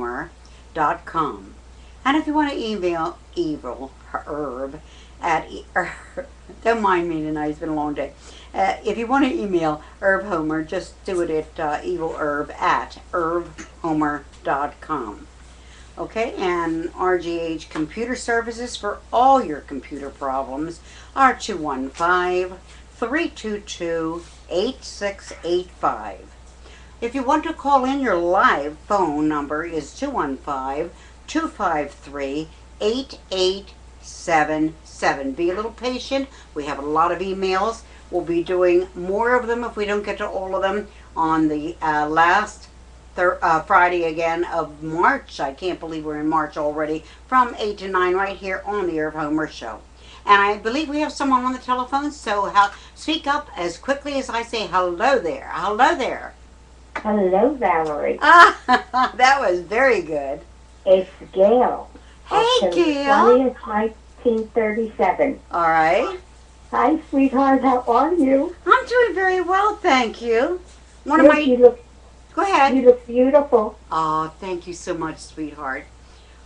irvhomer.com. And if you want to email Evil Herb at, don't mind me tonight, it's been a long day. If you want to email Irv Homer, just do it at evilherb at irvhomer.com. Okay, and RGH Computer Services for all your computer problems are 215-322-8685. If you want to call in, your live phone number is 215-253-8877. Be a little patient. We have a lot of emails. We'll be doing more of them if we don't get to all of them on the last Friday again of March. I can't believe we're in March already, from 8 to 9 right here on the Irv Homer Show. And I believe we have someone on the telephone, so speak up as quickly as I say hello there. Hello there. Hello, Valerie. That was very good. It's Gail. Hey, Gail. 20th, 1937. All right. Hi, sweetheart. How are you? I'm doing very well, thank you. Go ahead. You look beautiful. Oh, thank you so much, sweetheart.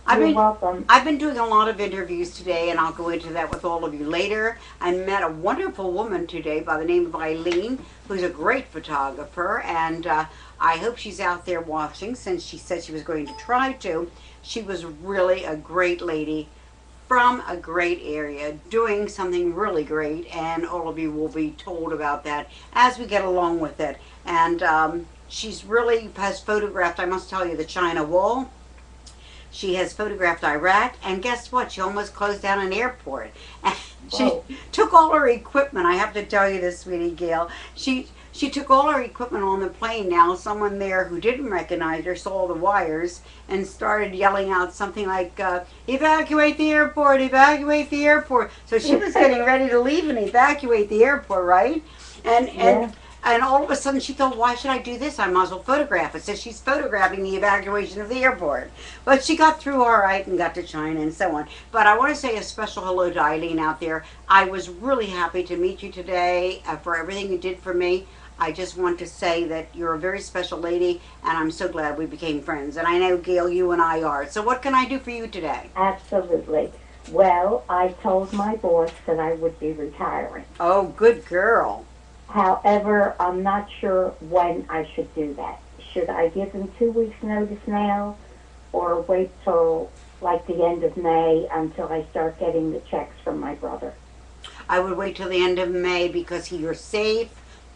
You're welcome. I've been doing a lot of interviews today, and I'll go into that with all of you later. I met a wonderful woman today by the name of Eileen, who's a great photographer, and I hope she's out there watching, since she said she was going to try to. She was really a great lady from a great area, doing something really great, and all of you will be told about that as we get along with it. And she's really has photographed, I must tell you, the China Wall. She has photographed Iraq, and guess what? She almost closed down an airport. And she took all her equipment. I have to tell you this, sweetie Gail. She took all her equipment on the plane. Now, someone there who didn't recognize her saw the wires and started yelling out something like, evacuate the airport, evacuate the airport. So she was getting ready to leave and evacuate the airport, right? And all of a sudden she thought, why should I do this? I might as well photograph it. So she's photographing the evacuation of the airport. But she got through all right and got to China and so on. But I want to say a special hello to Eileen out there. I was really happy to meet you today for everything you did for me. I just want to say that you're a very special lady, and I'm so glad we became friends. And I know, Gail, you and I are. So what can I do for you today? Absolutely. Well, I told my boss that I would be retiring. Oh, good girl. However, I'm not sure when I should do that. Should I give him 2 weeks' notice now, or wait till like the end of May until I start getting the checks from my brother? I would wait till the end of May, because you're safe.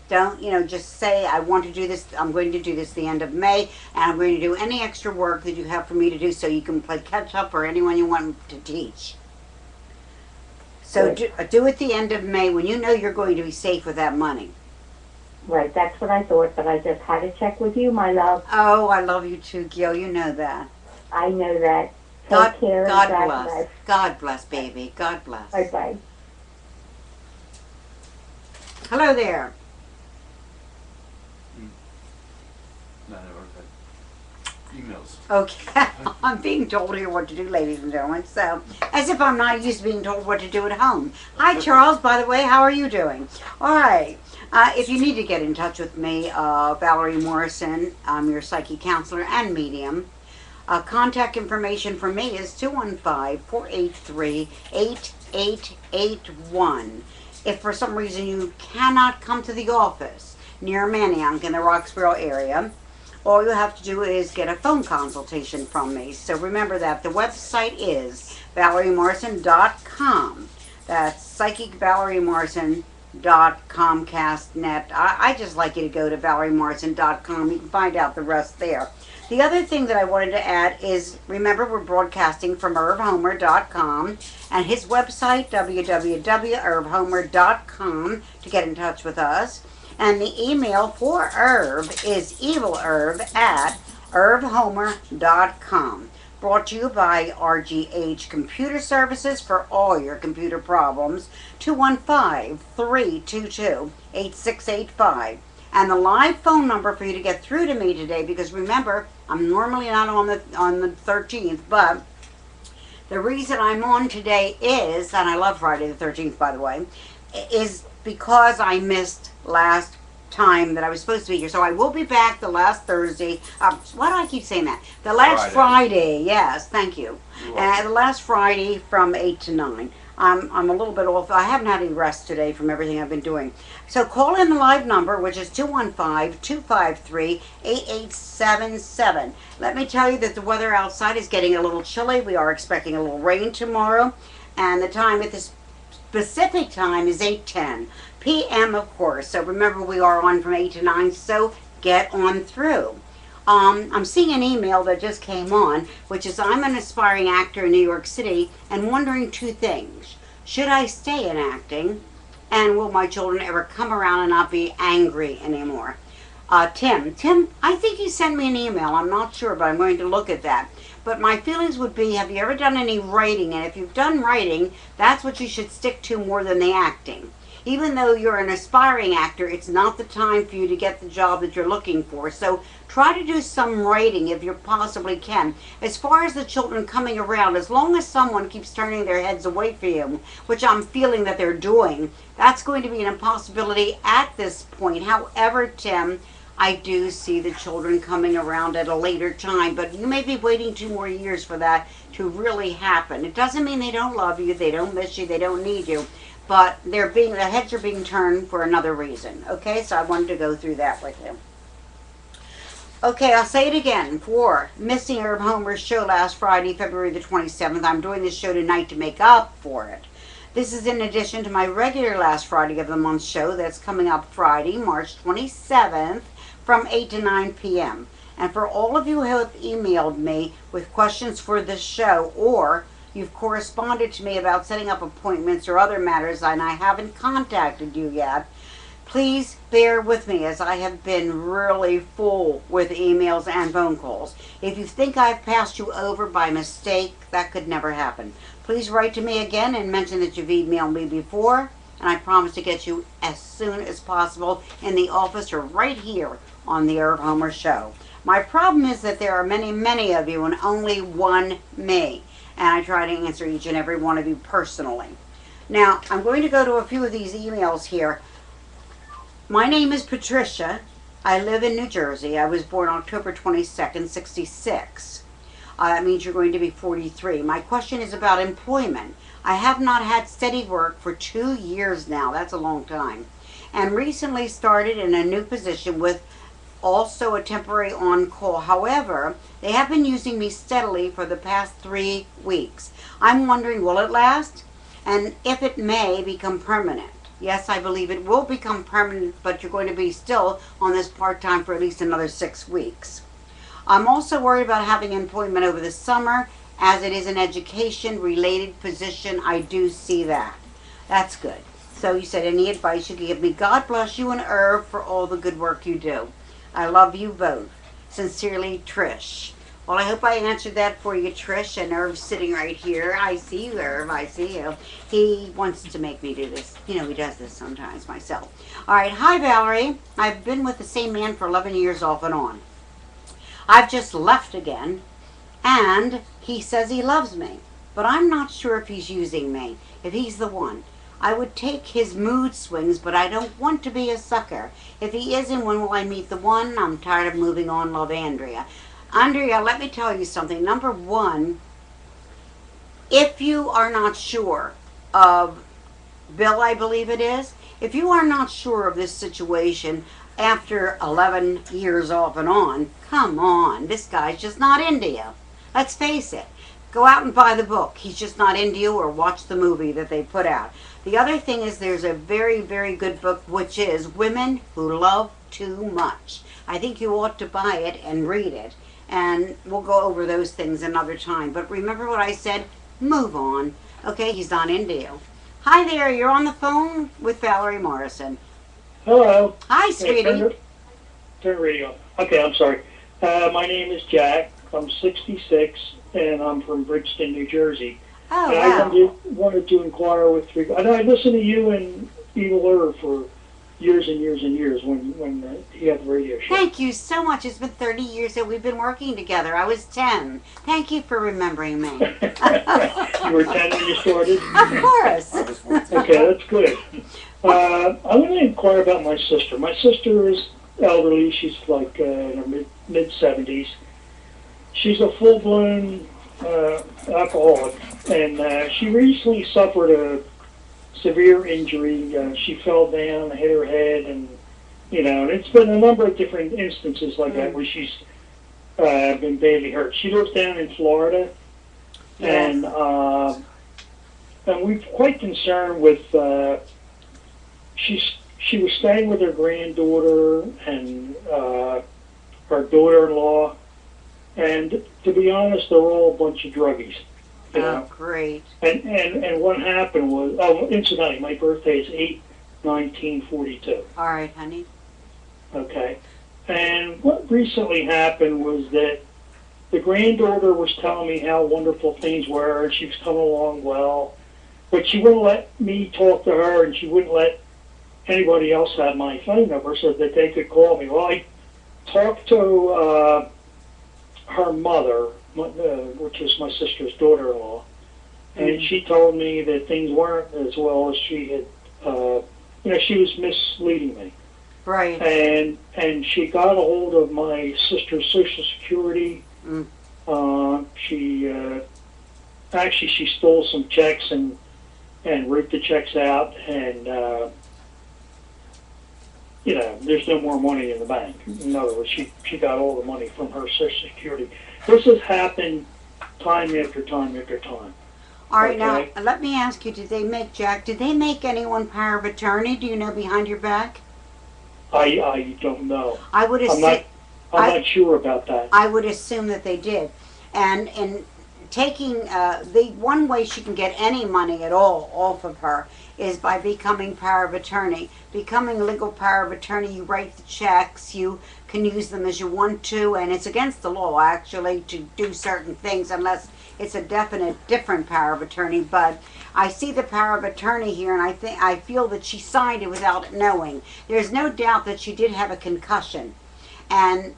Don't, just say, I want to do this, I'm going to do this the end of May, and I'm going to do any extra work that you have for me to do, so you can play catch up for anyone you want to teach. So do it the end of May, when you know you're going to be safe with that money. Right, that's what I thought, but I just had to check with you, my love. Oh, I love you too, Gil. You know that. I know that. Take care. God bless. God bless, baby. God bless. Bye-bye. Hello there. Emails. Okay, I'm being told here what to do, ladies and gentlemen, so, as if I'm not used to being told what to do at home. Hi, Charles, by the way, how are you doing? All right, if you need to get in touch with me, Valerie Morrison, I'm your psychic counselor and medium. Contact information for me is 215-483-8881. If for some reason you cannot come to the office near Manayunk in the Roxborough area, all you have to do is get a phone consultation from me. So remember that. The website is ValerieMorrison.com. That's PsychicValerieMorrison.comcast.net. I just like you to go to ValerieMorrison.com. You can find out the rest there. The other thing that I wanted to add is, remember, we're broadcasting from IrvHomer.com and his website, www.irvhomer.com, to get in touch with us. And the email for Irv is evilherb@irvhomer.com. Brought to you by RGH Computer Services for all your computer problems. 215-322-8685. And the live phone number for you to get through to me today, because remember, I'm normally not on the 13th, but the reason I'm on today is, and I love Friday the 13th, by the way, is because I missed last time that I was supposed to be here. So I will be back the last Thursday. Why do I keep saying that? The last Friday. Yes, thank you. And the last Friday from 8 to 9. I'm a little bit off. I haven't had any rest today from everything I've been doing. So call in the live number, which is 215-253-8877. Let me tell you that the weather outside is getting a little chilly. We are expecting a little rain tomorrow. And the time at this specific time is 8:10 p.m. of course. So remember, we are on from 8 to 9. So get on through. I'm seeing an email that just came on, which is I'm an aspiring actor in New York City and wondering two things. Should I stay in acting? And will my children ever come around and not be angry anymore? Tim, I think you sent me an email. I'm not sure, but I'm going to look at that. But my feelings would be, have you ever done any writing? And if you've done writing, that's what you should stick to more than the acting. Even though you're an aspiring actor, it's not the time for you to get the job that you're looking for. So try to do some writing if you possibly can. As far as the children coming around, as long as someone keeps turning their heads away from you, which I'm feeling that they're doing, that's going to be an impossibility at this point. However, Tim, I do see the children coming around at a later time, but you may be waiting 2 more years for that to really happen. It doesn't mean they don't love you, they don't miss you, they don't need you. But their heads are being turned for another reason. Okay, so I wanted to go through that with you. Okay, I'll say it again. For missing Irv Homer's show last Friday, February the 27th, I'm doing this show tonight to make up for it. This is in addition to my regular last Friday of the month show that's coming up Friday, March 27th from 8 to 9 p.m. And for all of you who have emailed me with questions for this show, or you've corresponded to me about setting up appointments or other matters and I haven't contacted you yet, please bear with me as I have been really full with emails and phone calls. If you think I've passed you over by mistake, that could never happen. Please write to me again and mention that you've emailed me before, and I promise to get you as soon as possible in the office or right here on the Irv Homer Show. My problem is that there are many, many of you and only one me. And I try to answer each and every one of you personally. Now, I'm going to go to a few of these emails here. My name is Patricia. I live in New Jersey. I was born October 22nd, 66. That means you're going to be 43. My question is about employment. I have not had steady work for 2 years now. That's a long time. And recently started in a new position with also a temporary on-call. However, they have been using me steadily for the past 3 weeks. I'm wondering, will it last? And if it may become permanent. Yes, I believe it will become permanent, but you're going to be still on this part-time for at least another 6 weeks. I'm also worried about having employment over the summer, as it is an education-related position. I do see that. That's good. So you said, any advice you can give me? God bless you and Irv for all the good work you do. I love you both. Sincerely, Trish. Well, I hope I answered that for you, Trish. And Irv's sitting right here. I see you, Irv. I see you. He wants to make me do this. You know, he does this sometimes myself. All right. Hi, Valerie. I've been with the same man for 11 years off and on. I've just left again. And he says he loves me. But I'm not sure if he's using me, if he's the one. I would take his mood swings, but I don't want to be a sucker. If he isn't, when will I meet the one? I'm tired of moving on. Love, Andrea. Andrea, let me tell you something. Number one, if you are not sure of Bill, I believe it is, if you are not sure of this situation after 11 years off and on, come on. This guy's just not into you. Let's face it. Go out and buy the book. He's just not into you, or watch the movie that they put out. The other thing is there's a very, very good book, which is Women Who Love Too Much. I think you ought to buy it and read it. And we'll go over those things another time. But remember what I said? Move on. Okay, he's not into you. Hi there, you're on the phone with Valerie Morrison. Hello. Hi, sweetie. Turn the radio. Okay, I'm sorry. My name is Jack. I'm 66, and I'm from Bridgeton, New Jersey. Oh, and wow. I wanted to inquire with regard. I listened to you and Evil Irv for years and years and years when he had the radio show. Thank you so much. It's been 30 years that we've been working together. I was 10. Thank you for remembering me. You were 10 when you started? Of course. Okay, that's good. I want to inquire about my sister. My sister is elderly. She's like in her mid-70s. She's a full-blown alcoholic, and she recently suffered a severe injury. She fell down, hit her head, and and it's been a number of different instances like that where she's been badly hurt. She lives down in Florida, Yes. and we're quite concerned with. She was staying with her granddaughter and her daughter-in-law, and to be honest, they're all a bunch of druggies. You Oh, know? great. And what happened was, incidentally, my birthday is 8/19/42. All right, honey. Okay. And what recently happened was that the granddaughter was telling me how wonderful things were, and she was coming along well, but she wouldn't let me talk to her, and she wouldn't let anybody else have my phone number so that they could call me. Well, I talked to her mother, which is my sister's daughter-in-law, and she told me that things weren't as well as she had, she was misleading me. Right. And she got a hold of my sister's Social Security. She stole some checks and ripped the checks out, and there's no more money in the bank. In other words, she got all the money from her Social Security. This has happened time after time after time. All right, Okay. now, let me ask you, did they make anyone power of attorney, do you know, behind your back? I don't know. I would I'm assume, not sure about that. I would assume that they did. And in taking, the one way she can get any money at all off of her is by becoming power of attorney. Becoming legal power of attorney, you write the checks, you can use them as you want to, and it's against the law, actually, to do certain things unless it's a definite different power of attorney. But I see the power of attorney here, and I feel that she signed it without knowing. There's no doubt that she did have a concussion. And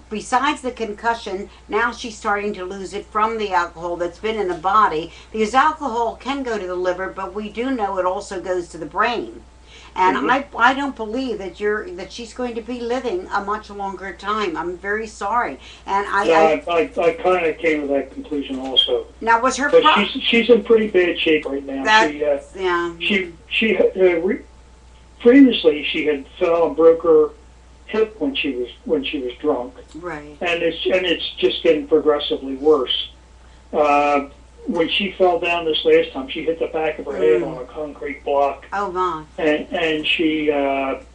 besides the concussion, now she's starting to lose it from the alcohol that's been in the body, because alcohol can go to the liver, but we do know it also goes to the brain. And I don't believe that she's going to be living a much longer time. I'm very sorry. And I kind of came to that conclusion also. now was her But she's in pretty bad shape right now. Previously she had fell and broke her hip when she was drunk, right. and it's just getting progressively worse. When she fell down this last time, she hit the back of her head on a concrete block. Oh my. And she had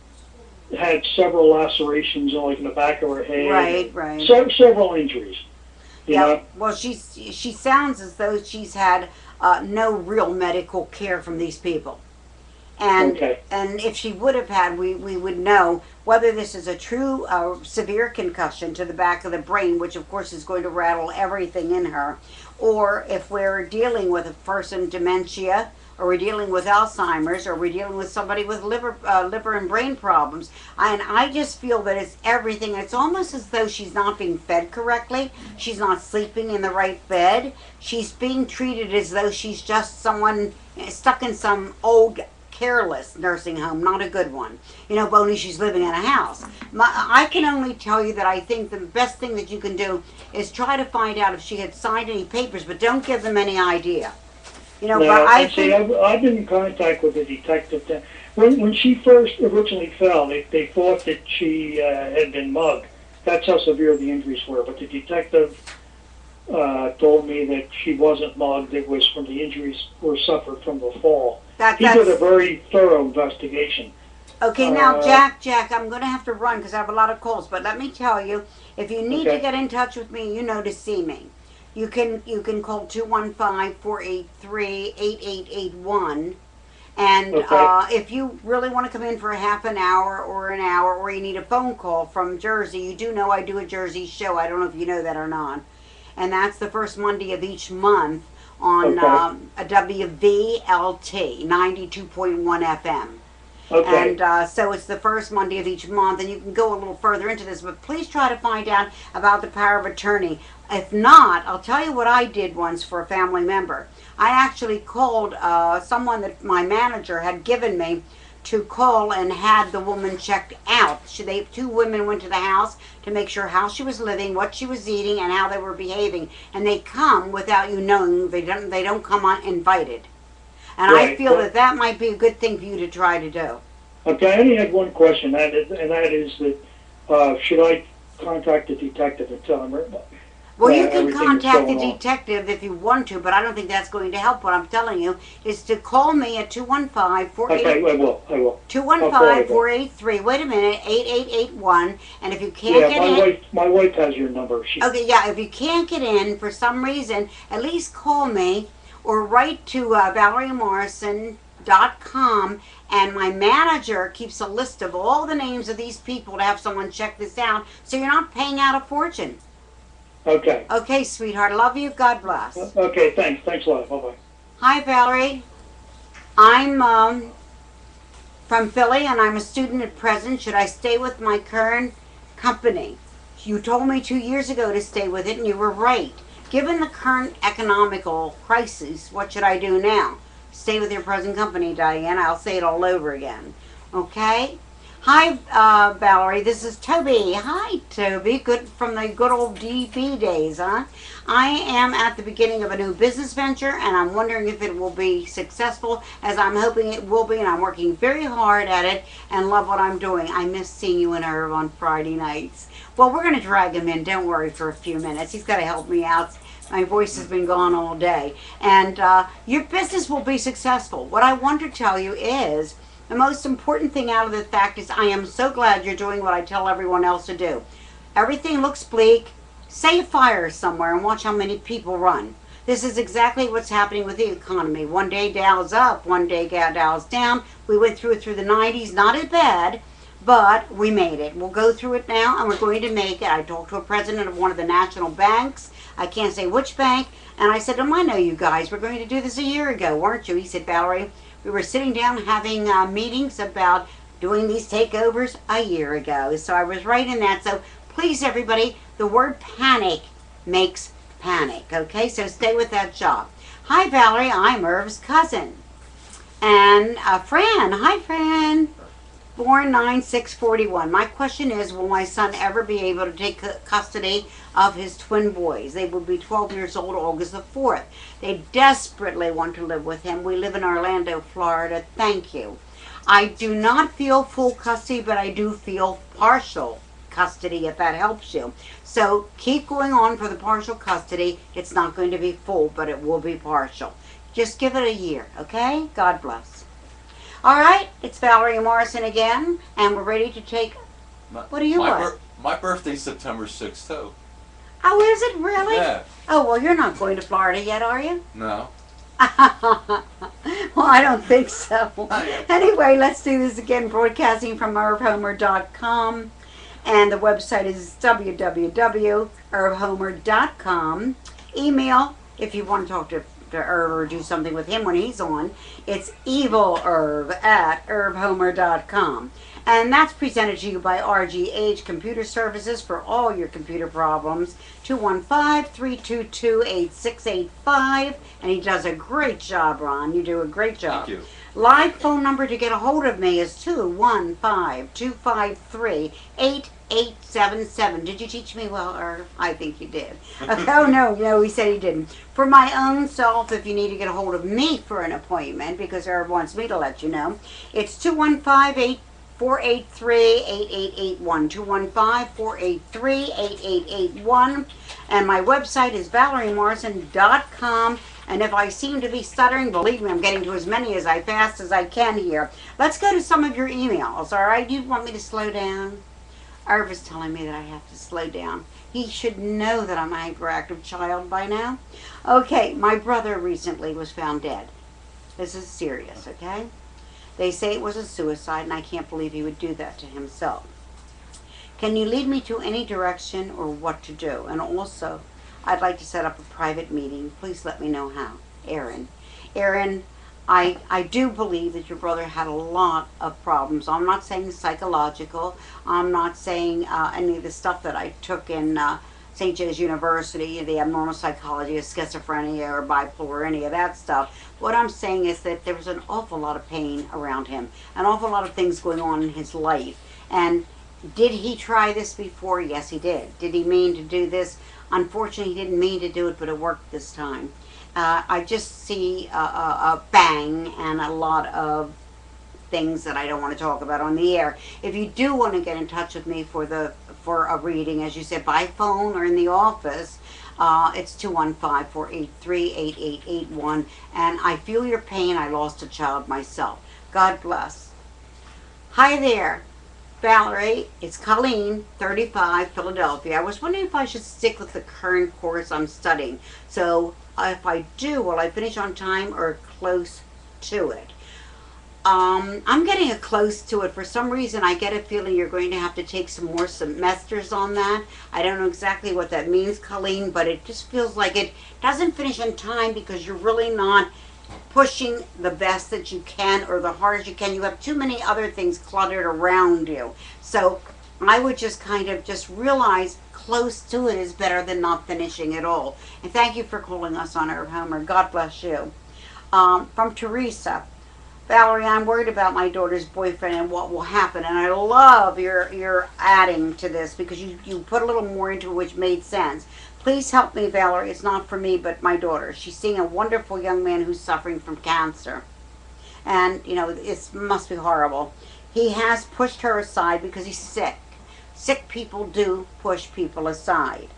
several lacerations like in the back of her head. Right. Several injuries. You know? Well, she sounds as though she's had no real medical care from these people. And if she would have had, we would know whether this is a true severe concussion to the back of the brain, which of course is going to rattle everything in her, or if we're dealing with a person dementia, or we're dealing with Alzheimer's, or we're dealing with somebody with liver and brain problems. And I just feel that it's everything. It's almost as though she's not being fed correctly. She's not sleeping in the right bed. She's being treated as though she's just someone stuck in some old careless nursing home, not a good one. Boney, she's living in a house. I can only tell you that I think the best thing that you can do is try to find out if she had signed any papers, but don't give them any idea. But I've been in contact with the detective. When she first originally fell, they thought that she had been mugged. That's how severe the injuries were. But the detective told me that she wasn't mugged. It was from the injuries were suffered from the fall. He did a very thorough investigation. Okay, now, Jack, I'm going to have to run because I have a lot of calls. But let me tell you, if you need to get in touch with me, to see me. You can call 215-483-8881. And if you really want to come in for a half an hour or an hour, or you need a phone call from Jersey, you do know I do a Jersey show. I don't know if you know that or not. And that's the first Monday of each month on a WVLT 92.1 FM. Okay. And so it's the first Monday of each month, and you can go a little further into this, but please try to find out about the power of attorney. If not, I'll tell you what I did once for a family member. I actually called someone that my manager had given me to call and had the woman checked out. Two women went to the house to make sure how she was living, what she was eating, and how they were behaving. And they come without you knowing. They don't come uninvited. And I feel that might be a good thing for you to try to do. Okay, I only had one question, and that is that should I contact the detective and tell him? Well, you can contact the detective if you want to, but I don't think that's going to help. What I'm telling you is to call me at 215-483. Okay, I will. 215-483. Wait a minute, 8881. And if you can't get in, my wife has your number. Okay, yeah. If you can't get in for some reason, at least call me or write to ValerieMorrison.com. And my manager keeps a list of all the names of these people to have someone check this out, so you're not paying out a fortune. Okay. Okay, sweetheart. Love you. God bless. Okay, thanks. Thanks a lot. Bye-bye. Hi, Valerie. I'm from Philly, and I'm a student at present. Should I stay with my current company? You told me 2 years ago to stay with it, and you were right. Given the current economical crisis, what should I do now? Stay with your present company, Diane. I'll say it all over again. Okay? Hi, Valerie. This is Toby. Hi, Toby. Good from the good old DP days, huh? I am at the beginning of a new business venture, and I'm wondering if it will be successful, as I'm hoping it will be, and I'm working very hard at it and love what I'm doing. I miss seeing you and Irv on Friday nights. Well, we're going to drag him in. Don't worry for a few minutes. He's got to help me out. My voice has been gone all day. And your business will be successful. What I want to tell you is, the most important thing out of the fact is I am so glad you're doing what I tell everyone else to do. Everything looks bleak. Say a fire somewhere and watch how many people run. This is exactly what's happening with the economy. One day Dow's up, one day Dow's down. We went through it through the 90s, not as bad, but we made it. We'll go through it now, and we're going to make it. I talked to a president of one of the national banks. I can't say which bank. And I said to him, I know you guys were going to do this a year ago, weren't you? He said, Valerie, we were sitting down having meetings about doing these takeovers a year ago. So I was right in that. So please, everybody, the word panic makes panic. Okay, so stay with that job. Hi, Valerie. I'm Irv's cousin. And Fran. Hi, Fran. Born 9/6/41. My question is, will my son ever be able to take custody of his twin boys? They will be 12 years old August the 4th. They desperately want to live with him. We live in Orlando, Florida. Thank you. I do not feel full custody, but I do feel partial custody, if that helps you. So keep going on for the partial custody. It's not going to be full, but it will be partial. Just give it a year, okay? God bless. All right, it's Valerie Morrison again, and we're ready to take... What do you want? My birthday's September 6th, too. Oh, is it really? Yeah. Oh, well, you're not going to Florida yet, are you? No. Well, I don't think so. Anyway, let's do this again, broadcasting from irvhomer.com, and the website is www.irvhomer.com. Email, if you want to talk to Irv or do something with him when he's on, it's evilirv@irvhomer.com. And that's presented to you by RGH Computer Services for all your computer problems. 215-322-8685. And he does a great job, Ron. You do a great job. Thank you. Live phone number to get a hold of me is 215-253-8877. Did you teach me well, Irv? I think you did. Oh, no, he said he didn't. For my own self, if you need to get a hold of me for an appointment, because Irv wants me to let you know, it's 215-483-8881. 215-483-8881. And my website is ValerieMorrison.com. And if I seem to be stuttering, believe me, I'm getting to as many as fast as I can here. Let's go to some of your emails, all right? You want me to slow down? Irv is telling me that I have to slow down. He should know that I'm a hyperactive child by now. Okay, my brother recently was found dead. This is serious, okay? They say it was a suicide, and I can't believe he would do that to himself. Can you lead me to any direction or what to do? And also, I'd like to set up a private meeting. Please let me know how. Aaron. Aaron, I do believe that your brother had a lot of problems. I'm not saying psychological. I'm not saying any of the stuff that I took in St. Joe's University, the abnormal psychology of schizophrenia or bipolar or any of that stuff. What I'm saying is that there was an awful lot of pain around him, an awful lot of things going on in his life. And did he try this before? Yes, he did. Did he mean to do this? Unfortunately, he didn't mean to do it, but it worked this time. I just see a bang and a lot of things that I don't want to talk about on the air. If you do want to get in touch with me for a reading, as you said, by phone or in the office, it's 215-483-8881. And I feel your pain. I lost a child myself. God bless. Hi there, Valerie. It's Colleen, 35, Philadelphia. I was wondering if I should stick with the current course I'm studying. So if I do, will I finish on time or close to it? I'm getting close to it. For some reason, I get a feeling you're going to have to take some more semesters on that. I don't know exactly what that means, Colleen, but it just feels like it doesn't finish in time because you're really not pushing the best that you can or the hardest you can. You have too many other things cluttered around you. So I would just kind of just realize close to it is better than not finishing at all. And thank you for calling us on Irv Homer. God bless you. From Teresa. Valerie, I'm worried about my daughter's boyfriend and what will happen. And I love your adding to this because you put a little more into it, which made sense. Please help me, Valerie. It's not for me, but my daughter. She's seeing a wonderful young man who's suffering from cancer. And, it must be horrible. He has pushed her aside because he's sick. Sick people do push people aside.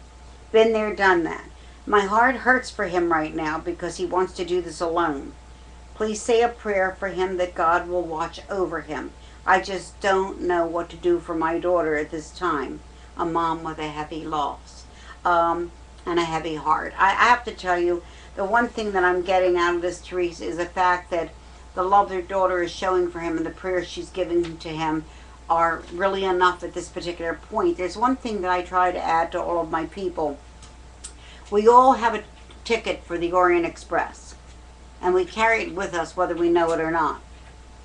Been there, done that. My heart hurts for him right now because he wants to do this alone. Please say a prayer for him that God will watch over him. I just don't know what to do for my daughter at this time. A mom with a heavy loss and a heavy heart. I have to tell you, the one thing that I'm getting out of this, Teresa, is the fact that the love their daughter is showing for him and the prayers she's giving to him are really enough at this particular point. There's one thing that I try to add to all of my people. We all have a ticket for the Orient Express. And we carry it with us whether we know it or not.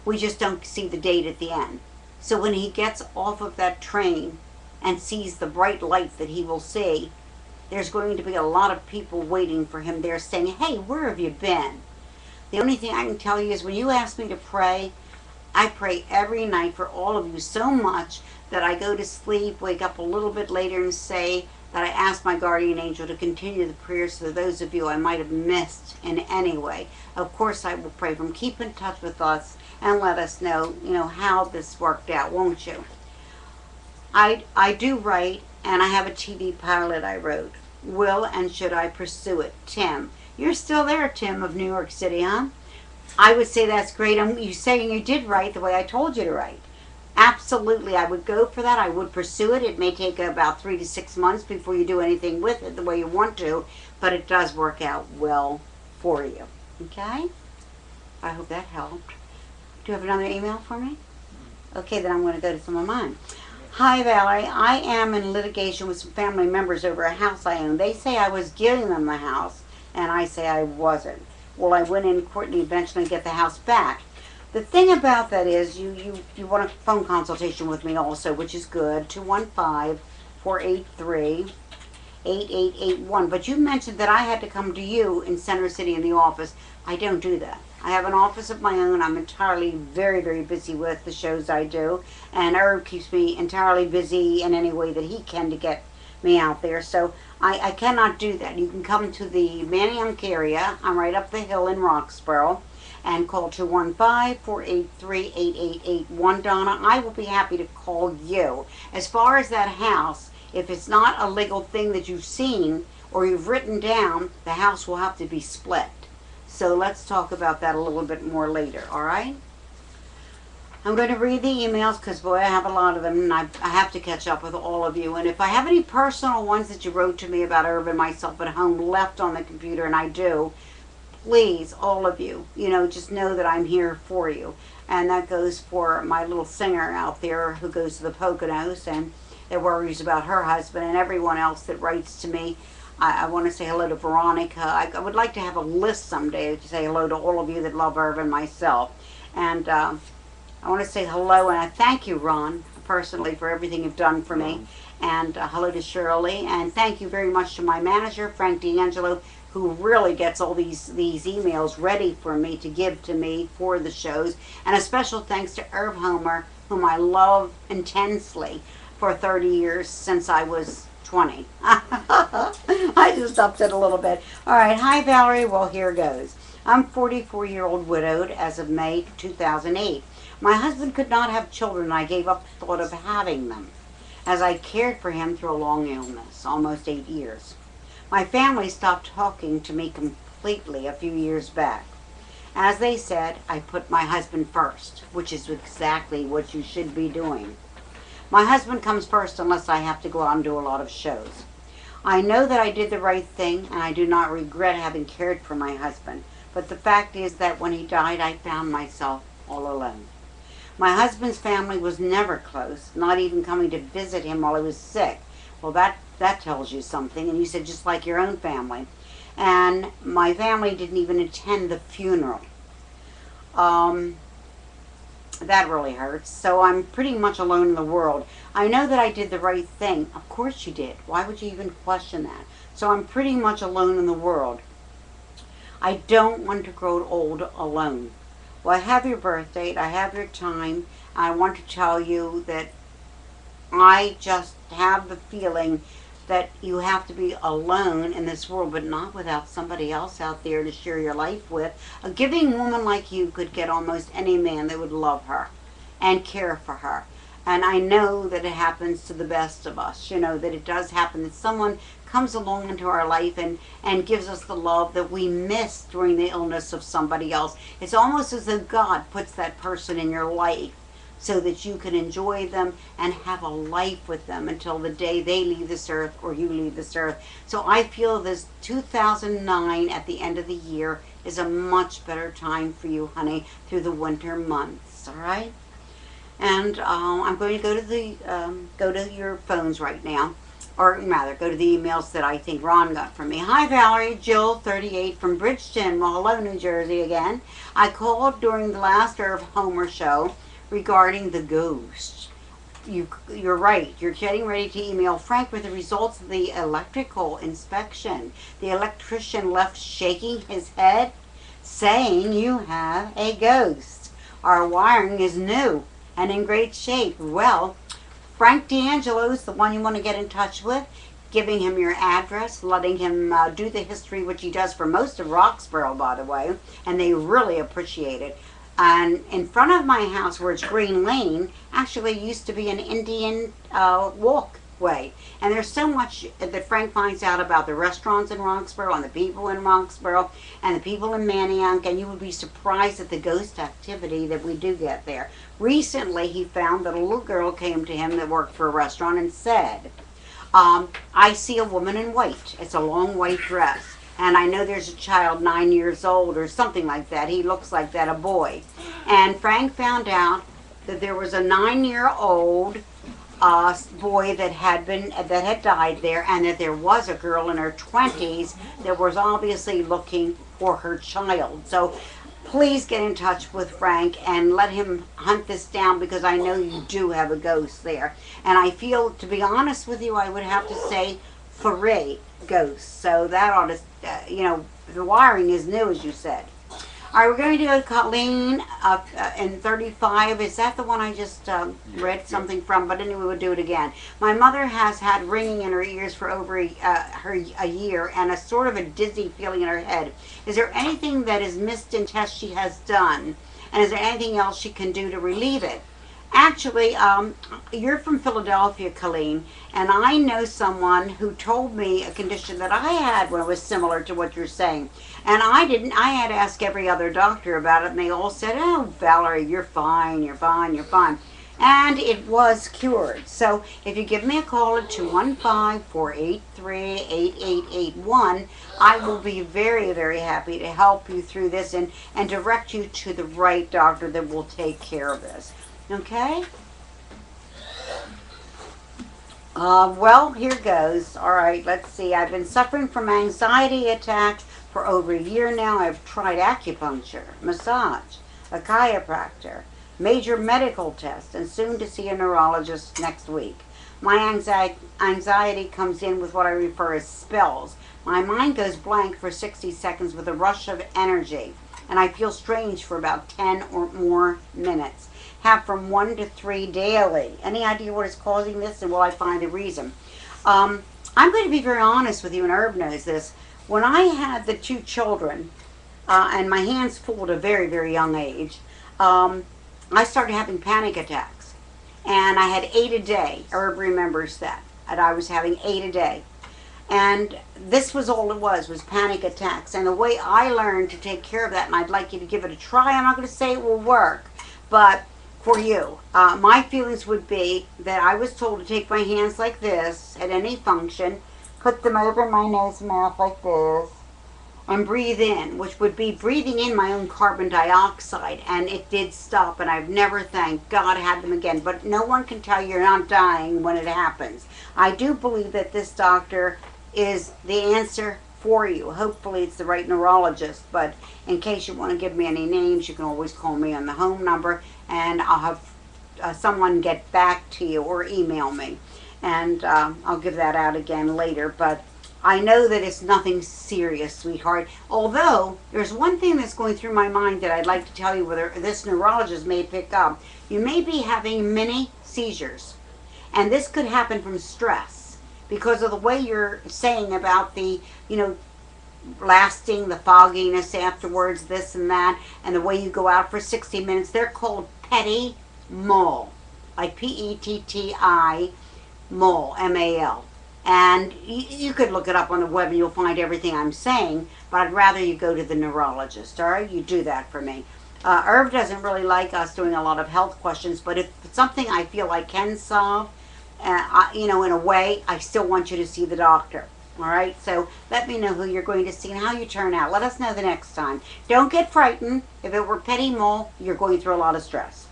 We just don't see the date at the end. So when he gets off of that train and sees the bright light that he will see, there's going to be a lot of people waiting for him there saying, hey, where have you been? The only thing I can tell you is when you ask me to pray, I pray every night for all of you so much that I go to sleep, wake up a little bit later and say that I ask my guardian angel to continue the prayers for those of you I might have missed in any way. Of course, I will pray for them. Keep in touch with us and let us know, how this worked out, won't you? I do write, and I have a TV pilot I wrote. Will and should I pursue it? Tim. You're still there, Tim, of New York City, huh? I would say that's great. You saying you did write the way I told you to write. Absolutely, I would go for that. I would pursue it. It may take about 3 to 6 months before you do anything with it the way you want to, but it does work out well for you. Okay? I hope that helped. Do you have another email for me? Okay, then I'm going to go to some of mine. Hi, Valerie. I am in litigation with some family members over a house I own. They say I was giving them the house, and I say I wasn't. Well, I went in court and eventually get the house back. The thing about that is you want a phone consultation with me also, which is good, 215-483-8881. But you mentioned that I had to come to you in Center City in the office. I don't do that. I have an office of my own. I'm entirely very, very busy with the shows I do. And Irv keeps me entirely busy in any way that he can to get me out there. So I cannot do that. You can come to the Manayunk area. I'm right up the hill in Roxborough. And call 215-483-8881, Donna. I will be happy to call you. As far as that house, if it's not a legal thing that you've seen or you've written down, the house will have to be split. So let's talk about that a little bit more later, all right? I'm going to read the emails because, boy, I have a lot of them, and I have to catch up with all of you. And if I have any personal ones that you wrote to me about Irv and myself at home left on the computer, and I do, please, all of you, just know that I'm here for you. And that goes for my little singer out there who goes to the Poconos and that worries about her husband and everyone else that writes to me. I want to say hello to Veronica. I would like to have a list someday to say hello to all of you that love Irv and myself. And I want to say hello and I thank you, Ron, personally for everything you've done for me. And hello to Shirley. And thank you very much to my manager, Frank D'Angelo, who really gets all these emails ready for me to give to me for the shows. And a special thanks to Irv Homer, whom I love intensely for 30 years since I was 20. I just upped it a little bit. All right. Hi, Valerie. Well, here goes. I'm 44-year-old widowed as of May 2008. My husband could not have children. I gave up the thought of having them, as I cared for him through a long illness, almost 8 years. My family stopped talking to me completely a few years back. As they said, I put my husband first, which is exactly what you should be doing. My husband comes first unless I have to go out and do a lot of shows. I know that I did the right thing, and I do not regret having cared for my husband. But the fact is that when he died, I found myself all alone. My husband's family was never close, not even coming to visit him while he was sick. Well, that tells you something. And you said just like your own family. And my family didn't even attend the funeral. That really hurts. So I'm pretty much alone in the world. I know that I did the right thing. Of course you did. Why would you even question that? So I'm pretty much alone in the world. I don't want to grow old alone. Well, I have your birth date. I have your time. I want to tell you that I just have the feeling that you have to be alone in this world, but not without somebody else out there to share your life with. A giving woman like you could get almost any man that would love her and care for her. And I know that it happens to the best of us, that it does happen, that someone comes along into our life and gives us the love that we missed during the illness of somebody else. It's almost as though God puts that person in your life so that you can enjoy them and have a life with them until the day they leave this earth or you leave this earth. So I feel this 2009 at the end of the year is a much better time for you, honey, through the winter months, all right? And I'm going to go to your phones right now, or rather, go to the emails that I think Ron got from me. Hi, Valerie. Jill, 38, from Bridgeton. Well, hello, New Jersey again. I called during the last Irv Homer show regarding the ghost. You're right. You're getting ready to email Frank with the results of the electrical inspection. The electrician left shaking his head, saying you have a ghost. Our wiring is new and in great shape. Well, Frank D'Angelo is the one you want to get in touch with, giving him your address, letting him do the history, which he does for most of Roxborough, by the way, and they really appreciate it. And in front of my house, where it's Green Lane, actually used to be an Indian walkway. And there's so much that Frank finds out about the restaurants in Roxborough and the people in Roxborough and the people in Manayunk, and you would be surprised at the ghost activity that we do get there. Recently, he found that a little girl came to him that worked for a restaurant and said, I see a woman in white. It's a long white dress. And I know there's a child 9 years old or something like that. He looks like that, a boy. And Frank found out that there was a 9-year-old boy that had died there, and that there was a girl in her 20s that was obviously looking for her child. So please get in touch with Frank and let him hunt this down, because I know you do have a ghost there. And I feel, to be honest with you, I would have to say 3 ghosts. So that ought to, the wiring is new, as you said. All right, we're going to go to Colleen in 35. Is that the one I just read something from? But anyway, we'll do it again. My mother has had ringing in her ears for over a year and a sort of a dizzy feeling in her head. Is there anything that is missed in tests she has done? And is there anything else she can do to relieve it? Actually, you're from Philadelphia, Colleen, and I know someone who told me a condition that I had when it was similar to what you're saying. And I didn't. I had to ask every other doctor about it, and they all said, oh, Valerie, you're fine, you're fine, you're fine. And it was cured. So if you give me a call at 215-483-8881, I will be very, very happy to help you through this and direct you to the right doctor that will take care of this. Okay? Well, here goes. All right, let's see. I've been suffering from anxiety attacks for over a year now. I've tried acupuncture, massage, a chiropractor, major medical tests, and soon to see a neurologist next week. My anxiety comes in with what I refer as spells. My mind goes blank for 60 seconds with a rush of energy, and I feel strange for about 10 or more minutes. Have from 1 to 3 daily. Any idea what is causing this, and will I find a reason? I'm going to be very honest with you, and Herb knows this. When I had the 2 children, and my hands full at a very, very young age, I started having panic attacks. And I had 8 a day. Herb remembers that. And I was having 8 a day. And this was all it was panic attacks. And the way I learned to take care of that, and I'd like you to give it a try, I'm not going to say it will work, but for you, my feelings would be that I was told to take my hands like this at any function, put them over my nose and mouth like this, and breathe in, which would be breathing in my own carbon dioxide, and it did stop, and I've never, thank God, had them again. But no one can tell you you're not dying when it happens. I do believe that this doctor is the answer for you. Hopefully it's the right neurologist, but in case you want to give me any names, you can always call me on the home number, and I'll have someone get back to you or email me, and I'll give that out again later. But I know that it's nothing serious, sweetheart. Although, there's one thing that's going through my mind that I'd like to tell you, whether this neurologist may pick up. You may be having mini seizures. And this could happen from stress. Because of the way you're saying about the, lasting, the fogginess afterwards, this and that, and the way you go out for 60 minutes. They're called petit mal. Like P-E-T-T-I, mal, M-A-L. And you could look it up on the web and you'll find everything I'm saying, but I'd rather you go to the neurologist, all right? You do that for me. Irv doesn't really like us doing a lot of health questions, but if it's something I feel I can solve, in a way, I still want you to see the doctor, all right? So let me know who you're going to see and how you turn out. Let us know the next time. Don't get frightened. If it were petit mal, you're going through a lot of stress.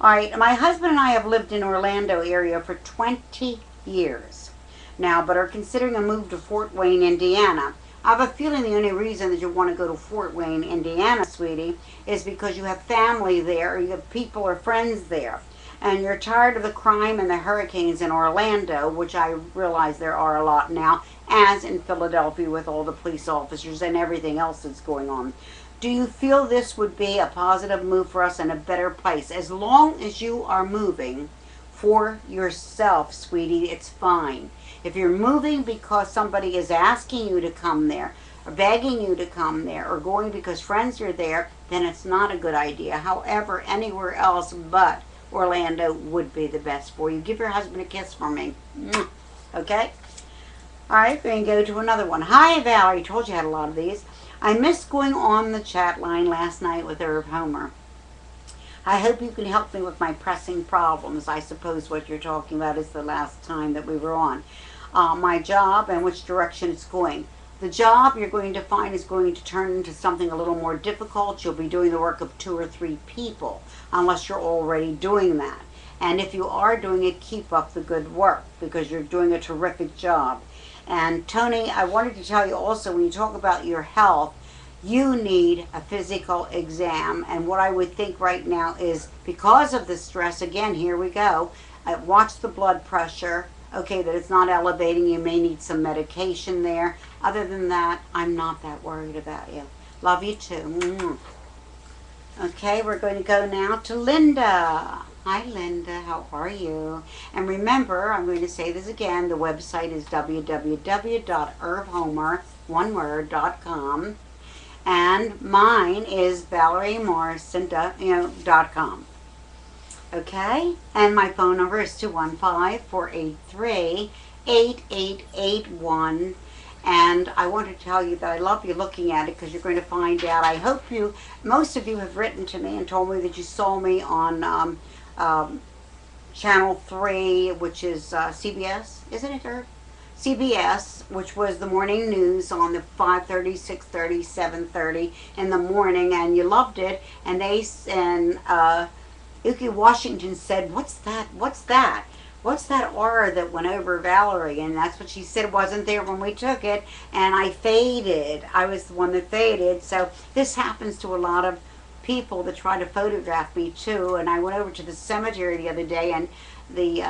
All right, my husband and I have lived in Orlando area for 20 years. Now, but are considering a move to Fort Wayne, Indiana. I have a feeling the only reason that you want to go to Fort Wayne, Indiana, sweetie, is because you have family there, or you have people or friends there. And you're tired of the crime and the hurricanes in Orlando, which I realize there are a lot now, as in Philadelphia with all the police officers and everything else that's going on. Do you feel this would be a positive move for us and a better place? As long as you are moving for yourself, sweetie, it's fine. If you're moving because somebody is asking you to come there, or begging you to come there, or going because friends are there, then it's not a good idea. However, anywhere else but Orlando would be the best for you. Give your husband a kiss for me. Okay? All right, we're going to go to another one. Hi, Valerie. Told you I had a lot of these. I missed going on the chat line last night with Irv Homer. I hope you can help me with my pressing problems. I suppose what you're talking about is the last time that we were on. My job and which direction it's going. The job you're going to find is going to turn into something a little more difficult. You'll be doing the work of 2 or 3 people, unless you're already doing that. And if you are doing it, keep up the good work, because you're doing a terrific job. And Tony, I wanted to tell you also, when you talk about your health, you need a physical exam. And what I would think right now is, because of the stress, again, here we go, watch the blood pressure. Okay, that it's not elevating. You may need some medication there. Other than that, I'm not that worried about you. Love you too. Okay, we're going to go now to Linda. Hi, Linda. How are you? And remember, I'm going to say this again. The website is www.irvhomer.com. And mine is ValerieMorrison.com. Okay? And my phone number is 215-483-8881. And I want to tell you that I love you looking at it, because you're going to find out. I hope most of you have written to me and told me that you saw me on Channel 3, which is CBS, isn't it, Irv? CBS, which was the morning news on the 5:30, 6:30, 7:30 in the morning, and you loved it. And Uki Washington said, "What's that? What's that? What's that aura that went over Valerie?" And that's what she said wasn't there when we took it. And I faded. I was the one that faded. So this happens to a lot of people that try to photograph me too. And I went over to the cemetery the other day, and the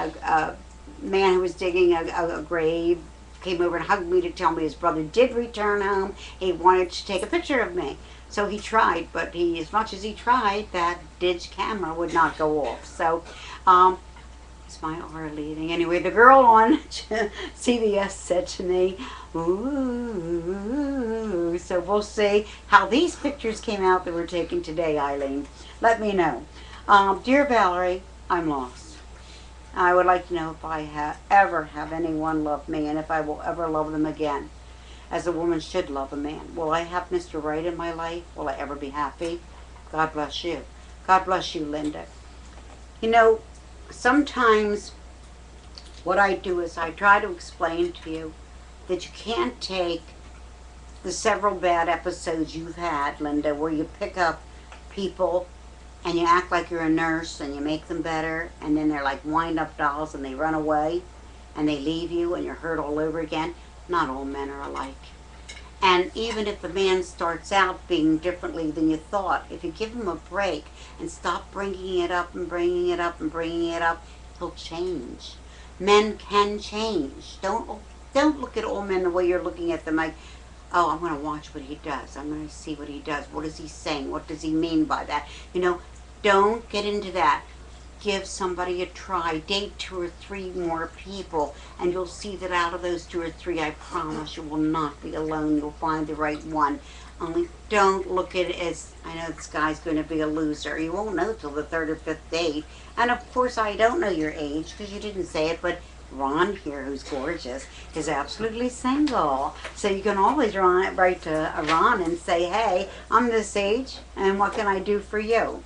man who was digging a grave came over and hugged me to tell me his brother did return home. He wanted to take a picture of me. So he tried, but as much as he tried, that ditch camera would not go off. So, is my R leaving? Anyway, the girl on CBS said to me, ooh. So we'll see how these pictures came out that were taken today, Eileen. Let me know. Dear Valerie, I'm lost. I would like to know if I ever have anyone love me and if I will ever love them again, as a woman should love a man. Will I have Mr. Right in my life? Will I ever be happy? God bless you. God bless you, Linda. You know, sometimes what I do is I try to explain to you that you can't take the several bad episodes you've had, Linda, where you pick up people and you act like you're a nurse and you make them better, and then they're like wind-up dolls and they run away and they leave you and you're hurt all over again. Not all men are alike. And even if the man starts out being differently than you thought, if you give him a break and stop bringing it up and bringing it up and bringing it up, he'll change. Men can change. Don't look at all men the way you're looking at them like, oh, I'm going to watch what he does. I'm going to see what he does. What is he saying? What does he mean by that? You know, don't get into that. Give somebody a try. Date 2 or 3 more people, and you'll see that out of those 2 or 3, I promise you will not be alone. You'll find the right one. Only don't look at it as, I know this guy's going to be a loser. You won't know till the 3rd or 5th date. And of course, I don't know your age because you didn't say it, but Ron here, who's gorgeous, is absolutely single. So you can always write to Ron and say, hey, I'm this age, and what can I do for you?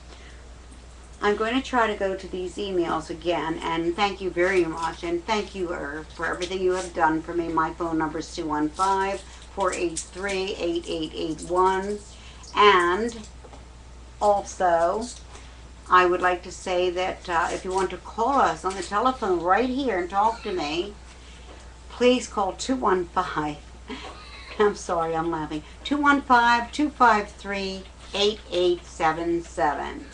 I'm going to try to go to these emails again, and thank you very much, and thank you, Irv, for everything you have done for me. My phone number is 215-483-8881, and also, I would like to say that if you want to call us on the telephone right here and talk to me, please call 215, I'm sorry, I'm laughing, 215-253-8877.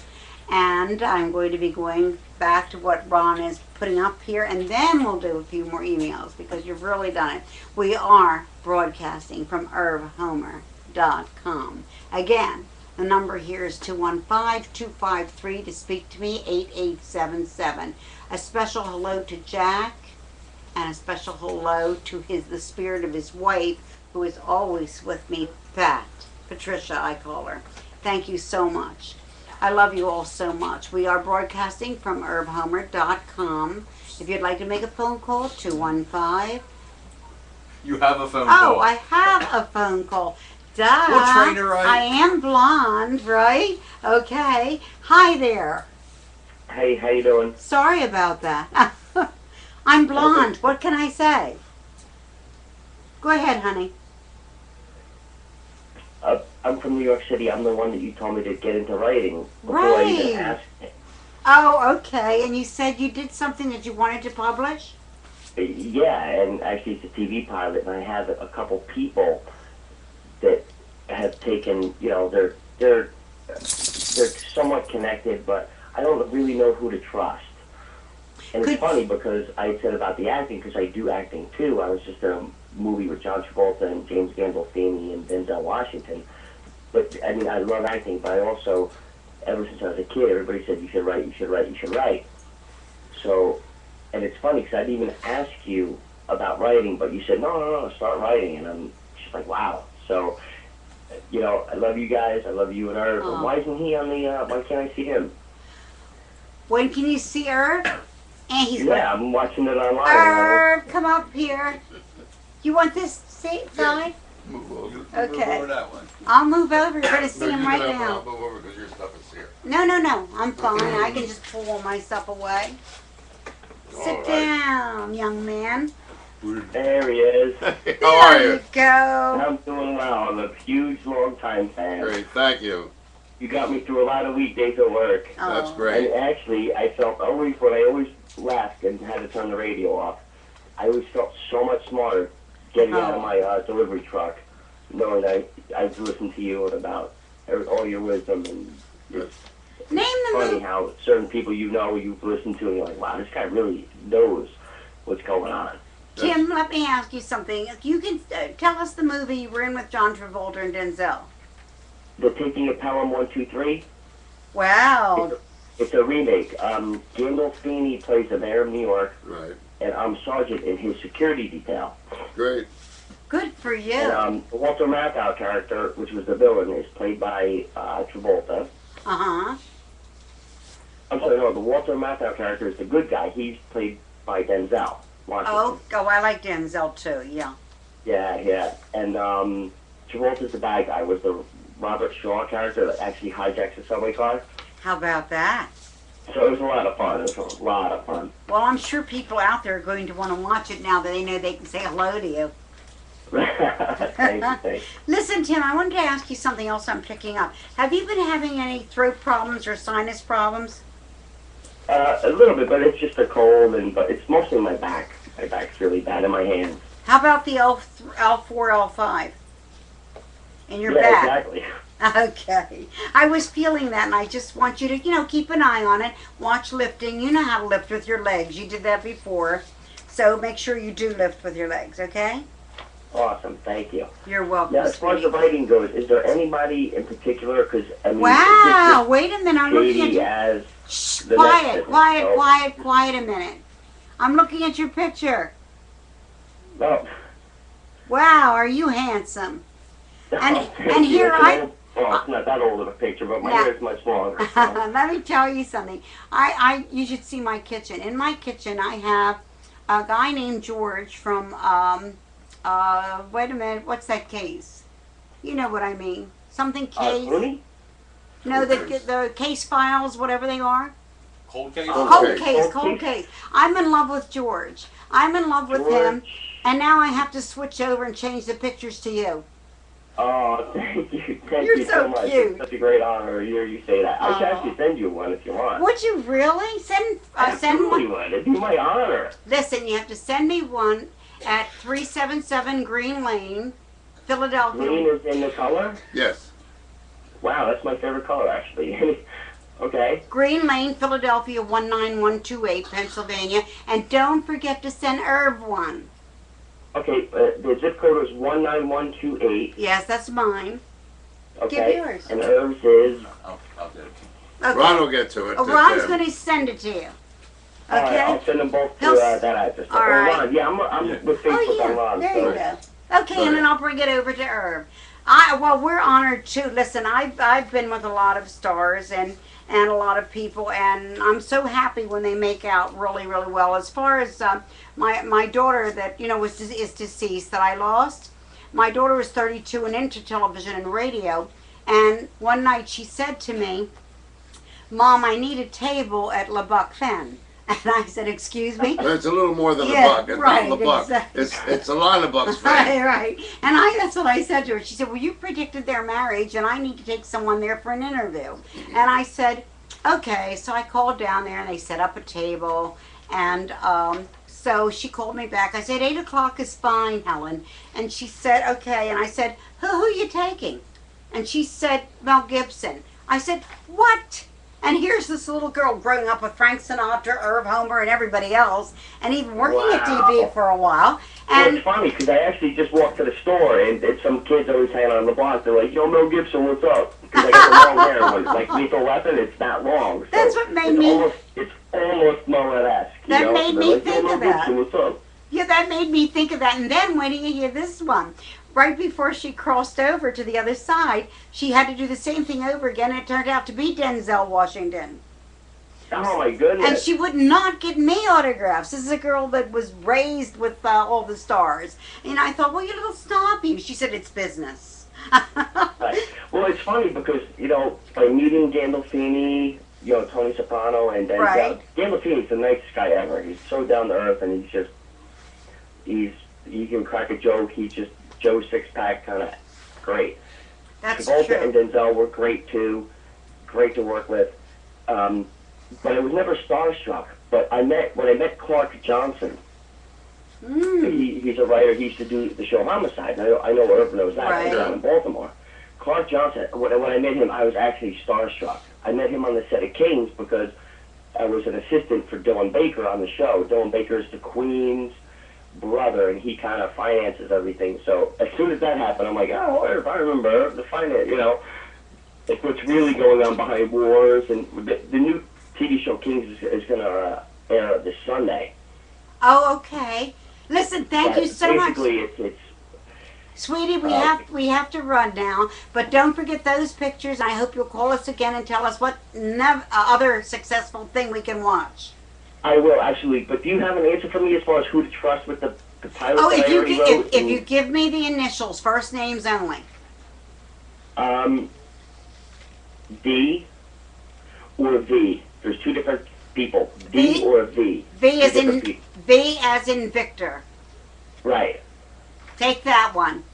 And I'm going to be going back to what Ron is putting up here, and then we'll do a few more emails because you've really done it. We are broadcasting from irvhomer.com. Again, the number here is 215-253 to speak to me, 8877. A special hello to Jack, and a special hello to the spirit of his wife, who is always with me, Patricia, I call her. Thank you so much. I love you all so much. We are broadcasting from irvhomer.com. If you'd like to make a phone call, 215. You have a phone call. Oh, I have a phone call. Duh. We'll train her right. I am blonde, right? Okay. Hi there. Hey, how you doing? Sorry about that. I'm blonde. What can I say? Go ahead, honey. I'm from New York City. I'm the one that you told me to get into writing before I even Right. asked. Oh, okay. And you said you did something that you wanted to publish? Yeah, and actually it's a TV pilot, and I have a couple people that have taken, you know, they're somewhat connected, but I don't really know who to trust. And it's funny because I said about the acting, because I do acting too. I was just in a movie with John Travolta and James Gandolfini and Denzel Washington. But, I mean, I love acting, but I also, ever since I was a kid, everybody said, you should write, you should write, you should write. So, and it's funny because I didn't even ask you about writing, but you said, no, start writing. And I'm just like, wow. So, you know, I love you guys. I love you and Irv. Oh. Why isn't he on the, why can't I see him? When can you see Irv? And he's Yeah, I'm watching it online. Irv, come up here. You want this side? Move over. Okay. Move over that one. I'll move over. You're going to see No, him you right can now. Move over because your stuff is here. No. I'm fine. I can just pull all my stuff away. All Sit right. down, young man. There he is. How are There you? you go. I'm doing well. I'm a huge, long-time fan. Great, thank you. You got me through a lot of weekdays at work. That's Oh. great. And actually, I felt always, when I always left and had to turn the radio off, I always felt so much smarter getting out of my delivery truck, knowing that I've listened to you and about all your wisdom. And it's Name the funny movie. how certain people you know you've listened to and you're like, wow, this guy really knows. what's going on. Tim, let me ask you something. If you can tell us the movie you were in with John Travolta and Denzel. The Taking of Pelham 123. Wow. It's a remake. Gandolfini plays the mayor of New York, Right. and I'm sergeant in his security detail. Great. Good for you. And the Walter Matthau character, which was the villain, is played by Travolta. Uh-huh. I'm sorry, no, the Walter Matthau character is the good guy. He's played by Denzel Washington. Oh, I like Denzel too, yeah. Yeah. And Travolta's the bad guy, was the Robert Shaw character that actually hijacks a subway car. How about that? So it was a lot of fun. It was a lot of fun. Well, I'm sure people out there are going to want to watch it now that they know they can say hello to you. Thank you. Listen, Tim, I wanted to ask you something else I'm picking up. Have you been having any throat problems or sinus problems? A little bit, but it's just a cold, but it's mostly my back. My back's really bad, and my hands. How about the L4, L5 in your Yeah, back? exactly. Okay. I was feeling that, and I just want you to, keep an eye on it. Watch lifting. You know how to lift with your legs. You did that before. So make sure you do lift with your legs, okay? Awesome, thank you. You're welcome. Now, as far as the writing goes, is there anybody in particular? Because I mean, Wow, wait a minute. I'm looking at Katie you. as Shh, the quiet, next quiet a minute. I'm looking at your picture. Oh. Wow, are you handsome? And Thank you. here It's not that old of a picture, but my Yeah. hair is much longer. So. Let me tell you something. You should see my kitchen. In my kitchen, I have a guy named George from, wait a minute, what's that case? You know what I mean. Something case. Clooney? No, the case files, whatever they are. Cold case? Cold case. I'm in love with George. I'm in love with him. And now I have to switch over and change the pictures to you. Oh, thank you. Thank You're you so so much. cute. It's such a great honor to hear you say that. I should actually send you one if you want. Would you really? Send Absolutely one? would. It'd be my honor. Listen, you have to send me one at 377 Green Lane, Philadelphia. Green is in the color? Yes. Wow, that's my favorite color, actually. Okay. Green Lane, Philadelphia 19128, Pennsylvania. And don't forget to send Irv one. Okay, the zip code is 19128. Yes, that's mine. Okay. Give yours. And Irv's is... I'll get it. Okay. Ron will get to it. Ron's going to send it to you. All right, Okay? I'll send them both to He'll- that address. all Or right. Ron, yeah, I'm with Facebook Oh, on yeah. Ron. There so. you go. Okay, and then I'll bring it over to Irv. Well, we're honored too. Listen, I've been with a lot of stars and a lot of people, and I'm so happy when they make out really, really well. As far as my daughter that is deceased that I lost, my daughter was 32 and into television and radio, and one night she said to me, "Mom, I need a table at Le Buck Fen." And I said, "Excuse me?" It's a little more than Yeah, a buck. It's right, not a buck. exactly. It's a line of bucks. Right. And that's what I said to her. She said, "Well, you predicted their marriage, and I need to take someone there for an interview." And I said, "Okay." So I called down there, and they set up a table. And so she called me back. I said, 8 o'clock is fine, Helen. And she said, "Okay." And I said, who are you taking? And she said, Mel Gibson. I said, "What?" And here's this little girl growing up with Frank Sinatra, Irv Homer, and everybody else, and even working at TV for a while. Well, And it's funny because I actually just walked to the store and some kids always hanging on the block. They're like, "Yo, Mel Gibson, what's up?" Because I got the long hair. When it's like Lethal Weapon, it's that long. So That's what made it's me- It's almost Mullet-esque. That made They're me like, "Yo, think Mel of that. Gibson, what's up?" yeah, that made me think of that. And then when you hear this one, right before she crossed over to the other side, she had to do the same thing over again. And it turned out to be Denzel Washington. Oh my goodness! And she would not get me autographs. This is a girl that was raised with all the stars. And I thought, well, you little snobby. She said, "It's business." Right. Well, it's funny because by meeting Gandolfini, Tony Soprano, and Denzel. Right. Gandolfini's the nicest guy ever. He's so down to earth, and he can crack a joke. He's just Joe Six-Pack kind of great. That's Travolta and true. Denzel were great too, great to work with. But I was never starstruck. But when I met Clark Johnson. He's a writer. He used to do the show Homicide. And I know Irv knows that. Right. He's down in Baltimore. Clark Johnson. When I met him, I was actually starstruck. I met him on the set of Kings because I was an assistant for Dylan Baker on the show. Dylan Baker is the Queen's brother, and he kind of finances everything. So as soon as that happened, I'm like, oh, if I remember the finance, like what's really going on behind wars. And the new TV show Kings is going to air this Sunday. Oh, okay. Listen, thank you so much. Basically, it's Sweetie, we have to run now, but don't forget those pictures. I hope you'll call us again and tell us what other successful thing we can watch. I will, actually, but do you have an answer for me as far as who to trust with the pilot Oh, that I already wrote? if you give me the initials, first names only. D or V. There's two different people. D or V. V as in Victor. Right. Take that one.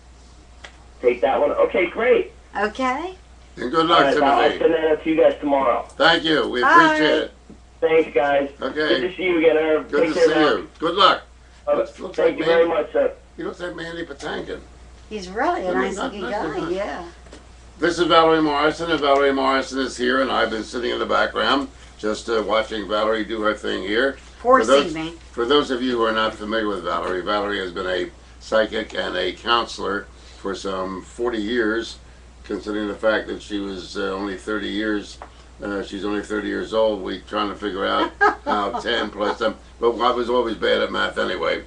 Take that one. Okay, great. Okay. And good luck, I'll Timothy. send that up to you guys tomorrow. Thank you. We Bye. appreciate it. Thanks, guys. Okay. Good to see you again, Irv. Good Take to care see now. you. Good luck. Looks Thank like you very much, sir. He looks like Mandy Patinkin. He's really a I mean, nice not- looking not- guy, not- yeah. This is Valerie Morrison, and Valerie Morrison is here, and I've been sitting in the background just watching Valerie do her thing here. Forcing me. For those of you who are not familiar with Valerie, Valerie has been a psychic and a counselor for some 40 years, considering the fact that she was only 30 years. She's only 30 years old. We're trying to figure out how 10 plus them. But I was always bad at math anyway.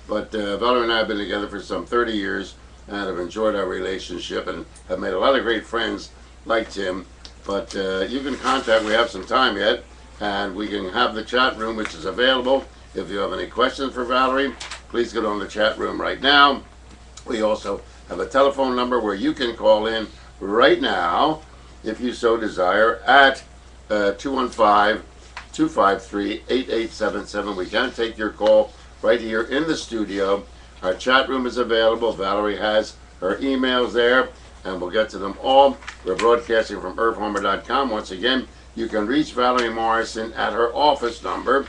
But Valerie and I have been together for some 30 years and have enjoyed our relationship and have made a lot of great friends like Tim. But you can contact, we have some time yet, and we can have the chat room, which is available. If you have any questions for Valerie, please get on the chat room right now. We also have a telephone number where you can call in right now, if you so desire, at 215-253-8877. We can take your call right here in the studio. Our chat room is available. Valerie has her emails there, and we'll get to them all. We're broadcasting from irvhomer.com. Once again, you can reach Valerie Morrison at her office number,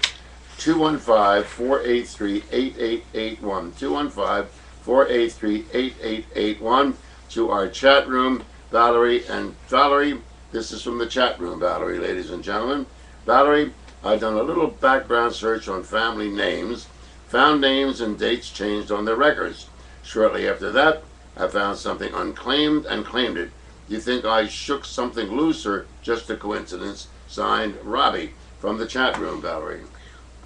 215-483-8881. 215-483-8881. To our chat room, Valerie. And Valerie, this is from the chat room, Valerie, ladies and gentlemen. Valerie, I've done a little background search on family names, found names and dates changed on their records. Shortly after that, I found something unclaimed and claimed it. You think I shook something loose or just a coincidence? Signed, Robbie, from the chat room, Valerie.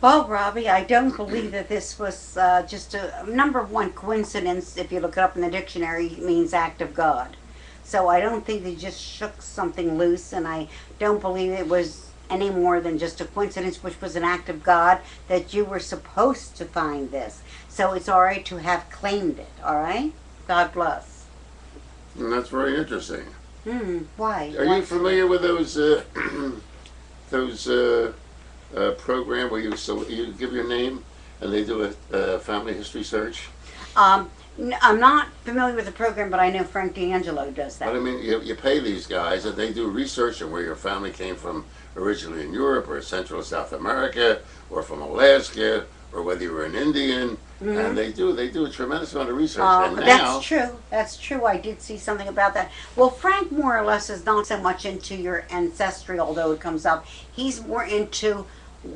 Well, Robbie, I don't believe that this was just a number one coincidence. If you look it up in the dictionary, it means act of God. So I don't think they just shook something loose, and I don't believe it was any more than just a coincidence, which was an act of God that you were supposed to find this. So it's all right to have claimed it, all right? God bless. And that's very interesting. Why? Are you familiar with those program where you give your name and they do a family history search? I'm not familiar with the program, but I know Frank D'Angelo does that. But I mean, you pay these guys and they do research on where your family came from originally in Europe or Central or South America or from Alaska or whether you were an Indian. And they do a tremendous amount of research. And now, that's true. That's true. I did see something about that. Well, Frank more or less is not so much into your ancestry, although it comes up. He's more into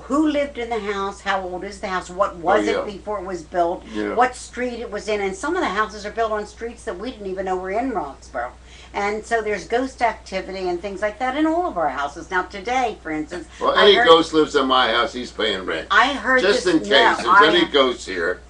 who lived in the house, how old is the house, what was it before it was built, what street it was in. And some of the houses are built on streets that we didn't even know were in Roxborough. And so there's ghost activity and things like that in all of our houses. Now today, for instance, well, any ghost lives in my house, he's paying rent. I heard just this, in case there's any ghosts here.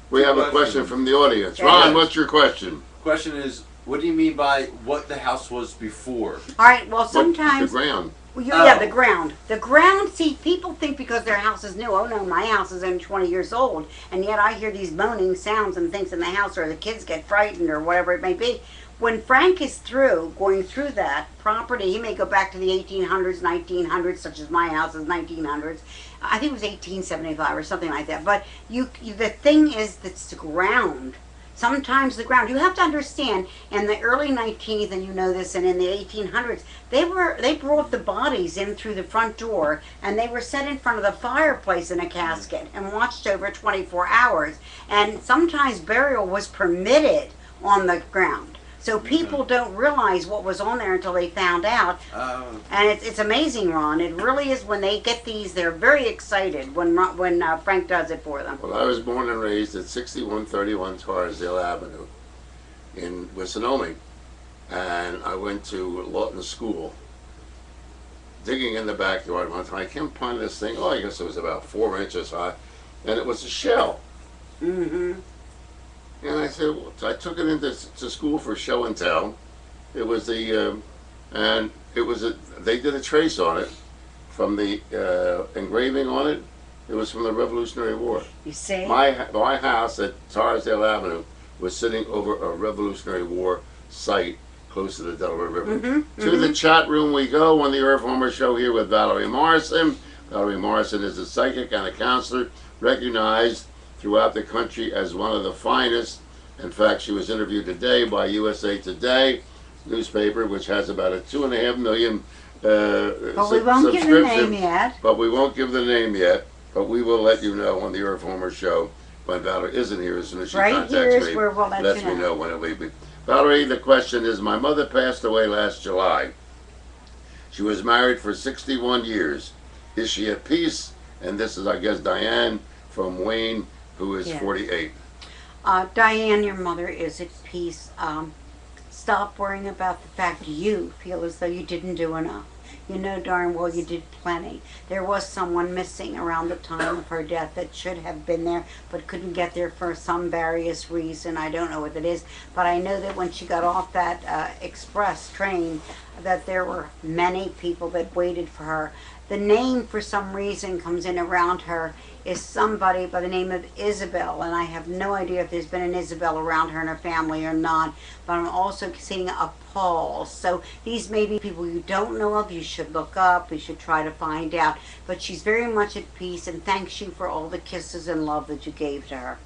We have a question from the audience. Ron, what's your question? Question is, what do you mean by what the house was before? All right, well, sometimes... The ground. Well, yeah, the ground. The ground, see, people think because their house is new, oh no, my house is only 20 years old, and yet I hear these moaning sounds and things in the house, or the kids get frightened, or whatever it may be. When Frank is going through that property, he may go back to the 1800s, 1900s, such as my house is 1900s. I think it was 1875 or something like that. But the thing is, that's the ground. Sometimes the ground. You have to understand, in the early 19th, and you know this, and in the 1800s, they brought the bodies in through the front door, and they were set in front of the fireplace in a casket and watched over 24 hours. And sometimes burial was permitted on the ground. So people don't realize what was on there until they found out. And it's amazing, Ron. It really is. When they get these, they're very excited when Frank does it for them. Well, I was born and raised at 6131 Torresdale Avenue in Wissinoming, and I went to Lawton School. Digging in the backyard one time, I came upon this thing. Oh, I guess it was about 4 inches high, and it was a shell. Mm-hmm. And I said, well, I took it into to school for show and tell. It was they did a trace on it from the engraving on it. It was from the Revolutionary War. You see? My house at Torresdale Avenue was sitting over a Revolutionary War site close to the Delaware River. To the chat room we go on the Irv Homer Show here with Valerie Morrison. Valerie Morrison is a psychic and a counselor recognized throughout the country as one of the finest. In fact, she was interviewed today by USA Today newspaper, which has about a 2.5 million But we won't give the name yet. But we won't give the name yet. But we will let you know on the Irv Homer Show when Valerie isn't here. As soon as she contacts here is me, where we'll let lets you know. me know when it will be. Valerie, the question is, my mother passed away last July. She was married for 61 years. Is she at peace? And this is, I guess, Diane from Wayne, who is 48. Diane, your mother is at peace. Stop worrying about the fact you feel as though you didn't do enough. You know darn well you did plenty. There was someone missing around the time of her death that should have been there but couldn't get there for some various reason. I don't know what it is, but I know that when she got off that express train that there were many people that waited for her. The name for some reason comes in around her is somebody by the name of Isabel, and I have no idea if there's been an Isabel around her and her family or not, but I'm also seeing a Paul. So these may be people you don't know of. You should look up, you should try to find out, but she's very much at peace and thanks you for all the kisses and love that you gave to her.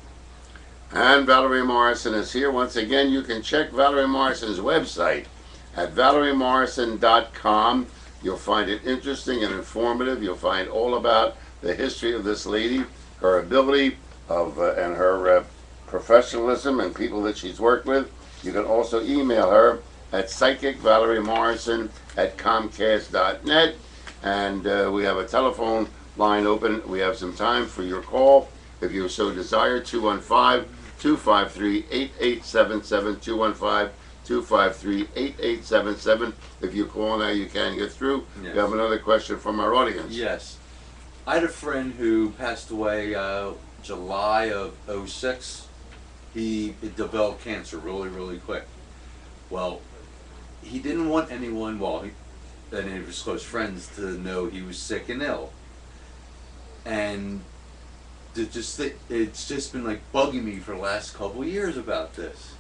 And Valerie Morrison is here. Once again, you can check Valerie Morrison's website at valeriemorrison.com. You'll find it interesting and informative. You'll find all about the history of this lady, her ability and her professionalism and people that she's worked with. You can also email her at psychicvaleriemorrison@comcast.net. And we have a telephone line open. We have some time for your call. If you so desire, 215-253-8877, 215-253-8877. If you call now, you can get through. Yes. We have another question from our audience. Yes. I had a friend who passed away July of '06. He developed cancer really, really quick. Well, he didn't want anyone, any of his close friends, to know he was sick and ill. And it's just been like bugging me for the last couple of years about this.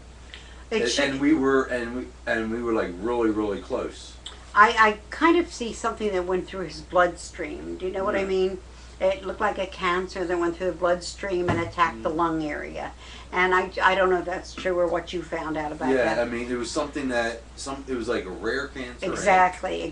And we were like really, really close. I kind of see something that went through his bloodstream. Do you know what I mean? It looked like a cancer that went through the bloodstream and attacked the lung area. And I don't know if that's true or what you found out about that. Yeah, I mean, it was something it was like a rare cancer. Exactly.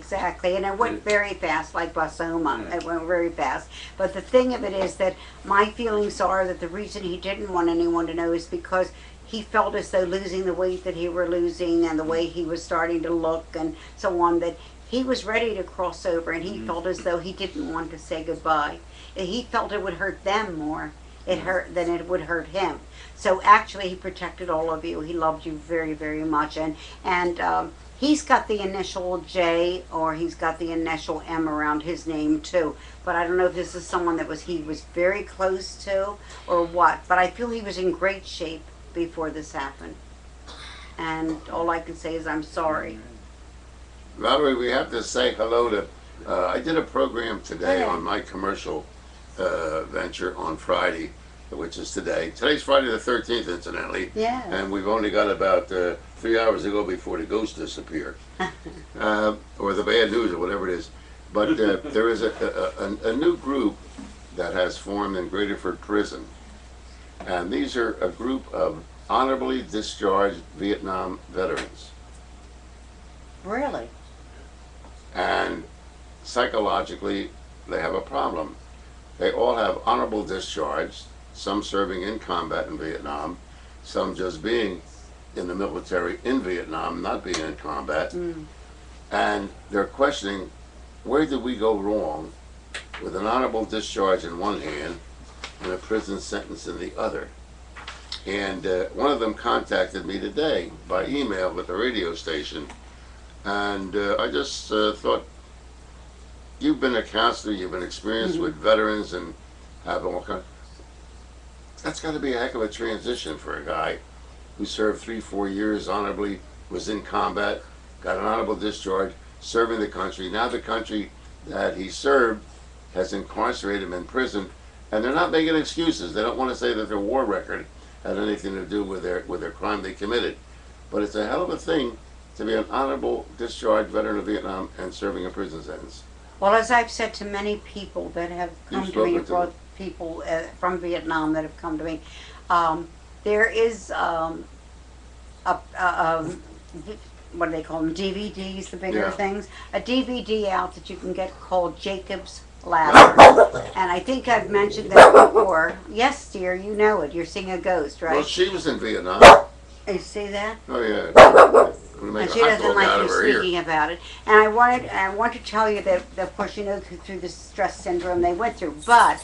And it went very fast, like blastoma. Yeah. It went very fast. But the thing of it is that my feelings are that the reason he didn't want anyone to know is because he felt as though losing the weight that he were losing and the way he was starting to look and so on, that he was ready to cross over, and he felt as though he didn't want to say goodbye. He felt it would hurt them more than it would hurt him. So actually he protected all of you. He loved you very, very much. And he's got the initial J or he's got the initial M around his name too. But I don't know if this is someone that he was very close to or what. But I feel he was in great shape before this happened. And all I can say is I'm sorry. Valerie, we have to say hello to, I did a program today on my commercial venture on Friday, which is today. Today's Friday the 13th, incidentally. Yeah. And we've only got about 3 hours to go before the ghosts disappear. Or the bad news or whatever it is. But there is a new group that has formed in Graterford Prison. And these are a group of honorably discharged Vietnam veterans. Really? And psychologically, they have a problem. They all have honorable discharge, some serving in combat in Vietnam, some just being in the military in Vietnam, not being in combat, and they're questioning, where did we go wrong with an honorable discharge in one hand and a prison sentence in the other? And one of them contacted me today by email at the radio station, and I just thought, you've been a counselor, you've been experienced with veterans and have all kinds. That's got to be a heck of a transition for a guy who served 3-4 years honorably, was in combat, got an honorable discharge, serving the country. Now the country that he served has incarcerated him in prison, and they're not making excuses. They don't want to say that their war record had anything to do with their crime they committed. But it's a hell of a thing to be an honorable discharged veteran of Vietnam and serving a prison sentence. Well, as I've said to many people that have come to me, brought people from Vietnam that have come to me, there is what do they call them, DVDs, the bigger things, a DVD out that you can get called Jacob's Ladder. And I think I've mentioned that before. Yes, dear, you know it. You're seeing a ghost, right? Well, she was in Vietnam. You see that? Oh, yeah. And she doesn't like you speaking about it. And I want to tell you that, of course, you know through the stress syndrome they went through. But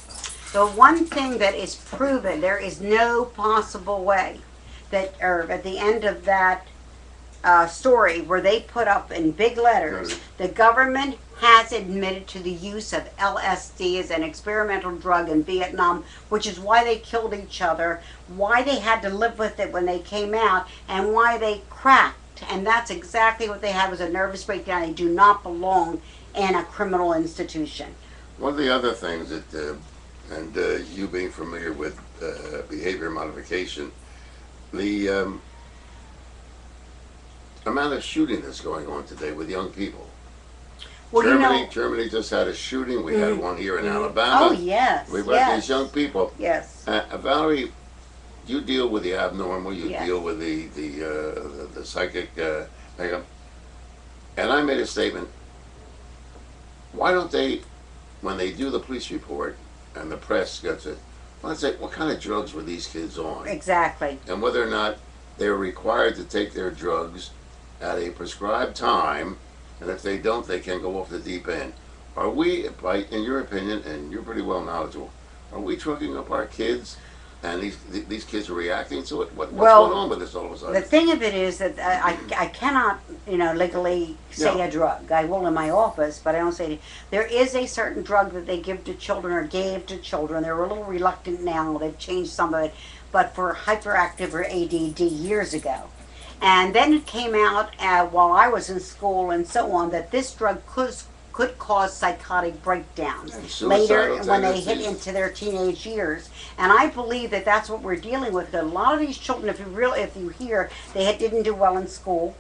the one thing that is proven, there is no possible way that, or at the end of that story where they put up in big letters, the government has admitted to the use of LSD as an experimental drug in Vietnam, which is why they killed each other, why they had to live with it when they came out, and why they cracked. And that's exactly what they had, was a nervous breakdown. They do not belong in a criminal institution. One of the other things that, and you being familiar with behavior modification, the amount of shooting that's going on today with young people. Well, Germany just had a shooting. We had one here in Alabama. Oh, yes. We've got these young people. Yes. Valerie, you deal with the abnormal. You Yes. deal with the psychic makeup. And I made a statement. Why don't they, when they do the police report and the press gets it, let's say, what kind of drugs were these kids on? Exactly. And whether or not they're required to take their drugs at a prescribed time, and if they don't, they can go off the deep end. Are we, in your opinion, and you're pretty well knowledgeable, are we trucking up our kids, and these kids are reacting to it? What's going on with this all of a sudden? The thing of it is that I cannot, legally say a drug. I will in my office, but I don't say it. There is a certain drug that they give to children or gave to children. They're a little reluctant now. They've changed some of it, but for hyperactive or ADD years ago. And then it came out while I was in school and so on that this drug could cause psychotic breakdowns later when they hit into their teenage years. And I believe that that's what we're dealing with. A lot of these children, if you hear, they didn't do well in school.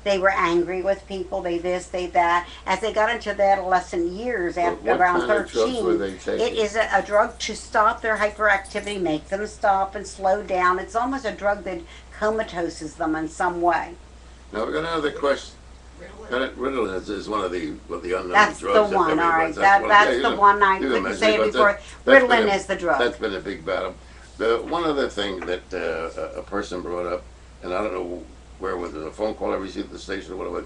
They were angry with people, they this, they that. As they got into the adolescent years, after around 13, it is a drug to stop their hyperactivity, make them stop and slow down. It's almost a drug that comatoses them in some way. Now we're going to have the question. Ritalin is one of the unknown that's drugs. That's the one, all right. That's the one I couldn't say it before. Ritalin is the drug. That's been a big battle. One other thing that a person brought up, and I don't know where, whether it was a phone call I received at the station or whatever,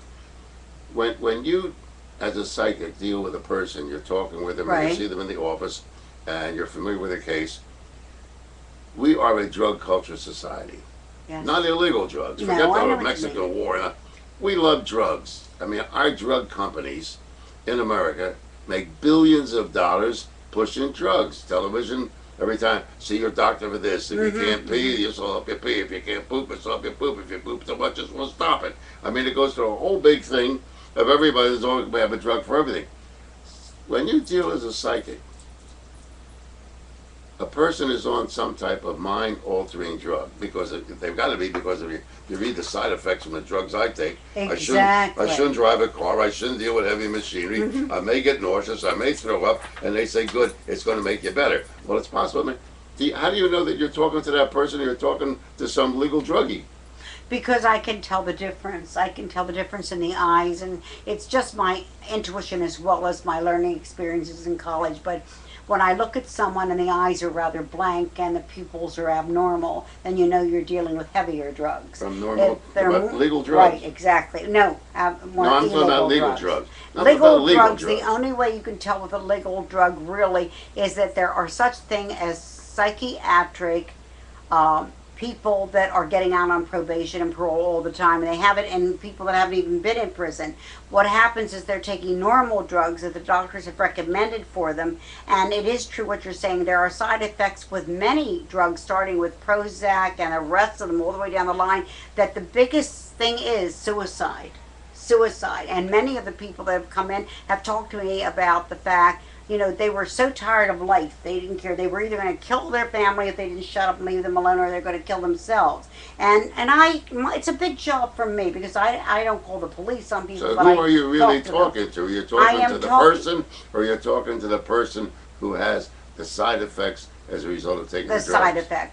when you, as a psychic, deal with a person, you're talking with them, and you see them in the office, and you're familiar with a case, we are a drug culture society. Yes. Not illegal drugs. No, Forget I know the what Mexican War. We love drugs. I mean, our drug companies in America make billions of dollars pushing drugs. Television, every time, see your doctor for this. If you can't pee, this will help you pee. If you can't poop, this will help you poop. If you poop too much, this will stop it. I mean, it goes through a whole big thing of everybody's always have a drug for everything. When you deal as a psychic, a person is on some type of mind-altering drug, because they've got to be, because if you read the side effects from the drugs I take, exactly. I shouldn't drive a car, I shouldn't deal with heavy machinery, I may get nauseous, I may throw up, and they say, good, it's going to make you better. Well, it's possible. I mean, how do you know that you're talking to that person or you're talking to some legal druggie? because I can tell the difference. I can tell the difference in the eyes, and it's just my intuition as well as my learning experiences in college. But when I look at someone and the eyes are rather blank and the pupils are abnormal, then you know you're dealing with heavier drugs. Abnormal, They're about legal drugs. Right, exactly. No, more No, I'm talking about illegal legal drugs. I'm Legal about legal drugs, the only way you can tell with a legal drug really is that there are such thing as psychiatric people that are getting out on probation and parole all the time, and they have it in people that haven't even been in prison. What happens is they're taking normal drugs that the doctors have recommended for them, and it is true what you're saying. There are side effects with many drugs, starting with Prozac and the rest of them all the way down the line, that the biggest thing is suicide. And many of the people that have come in have talked to me about the fact, they were so tired of life. They didn't care. They were either going to kill their family if they didn't shut up and leave them alone, or they're going to kill themselves. And it's a big job for me because I don't call the police on people. So but who are you really talking to? Are you talking to the person, or you're talking to the person who has the side effects as a result of taking the drugs?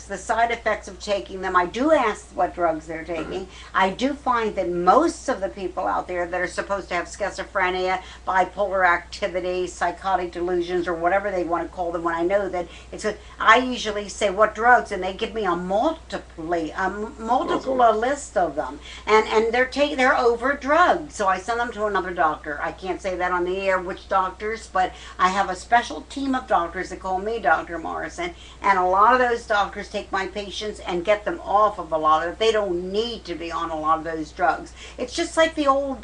The side effects of taking them. I do ask what drugs they're taking. I do find that most of the people out there that are supposed to have schizophrenia, bipolar activity, psychotic delusions, or whatever they want to call them, when I know that I usually say what drugs, and they give me a multiple list of them, and they're over drugged. So I send them to another doctor. I can't say that on the air which doctors, but I have a special team of doctors that call me Dr. Morrison. And a lot of those doctors take my patients and get them off of a lot of it. They don't need to be on a lot of those drugs. It's just like the old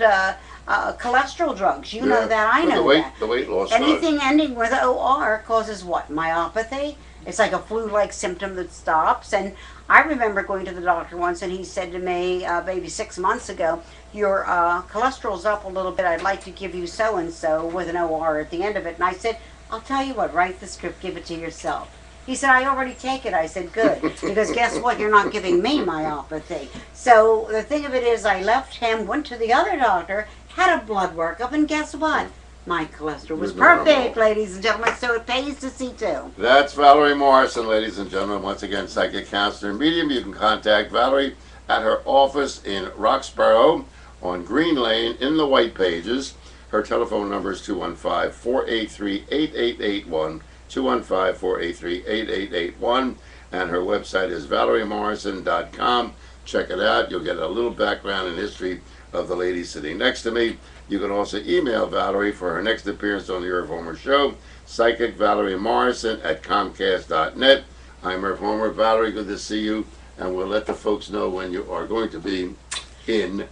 cholesterol drugs. You know that, I know that. The weight loss Anything ending with OR causes what? Myopathy? It's like a flu-like symptom that stops. And I remember going to the doctor once, and he said to me, maybe 6 months ago, your cholesterol's up a little bit. I'd like to give you so-and-so with an OR at the end of it. And I said, I'll tell you what, write the script, give it to yourself. He said, I already take it. I said, good, because guess what? You're not giving me myopathy. So the thing of it is, I left him, went to the other doctor, had a blood workup, and guess what? My cholesterol was perfect, ladies and gentlemen, so it pays to see too. That's Valerie Morrison, ladies and gentlemen. Once again, psychic counselor and medium. You can contact Valerie at her office in Roxborough on Green Lane in the White Pages. Her telephone number is 215-483-8881. 215-483-8881, and her website is ValerieMorrison.com. Check it out. You'll get a little background and history of the lady sitting next to me. You can also email Valerie for her next appearance on the Irv Homer Show, Psychic Valerie Morrison at Comcast.net. I'm Irv Homer. Valerie, good to see you, and we'll let the folks know when you are going to be in.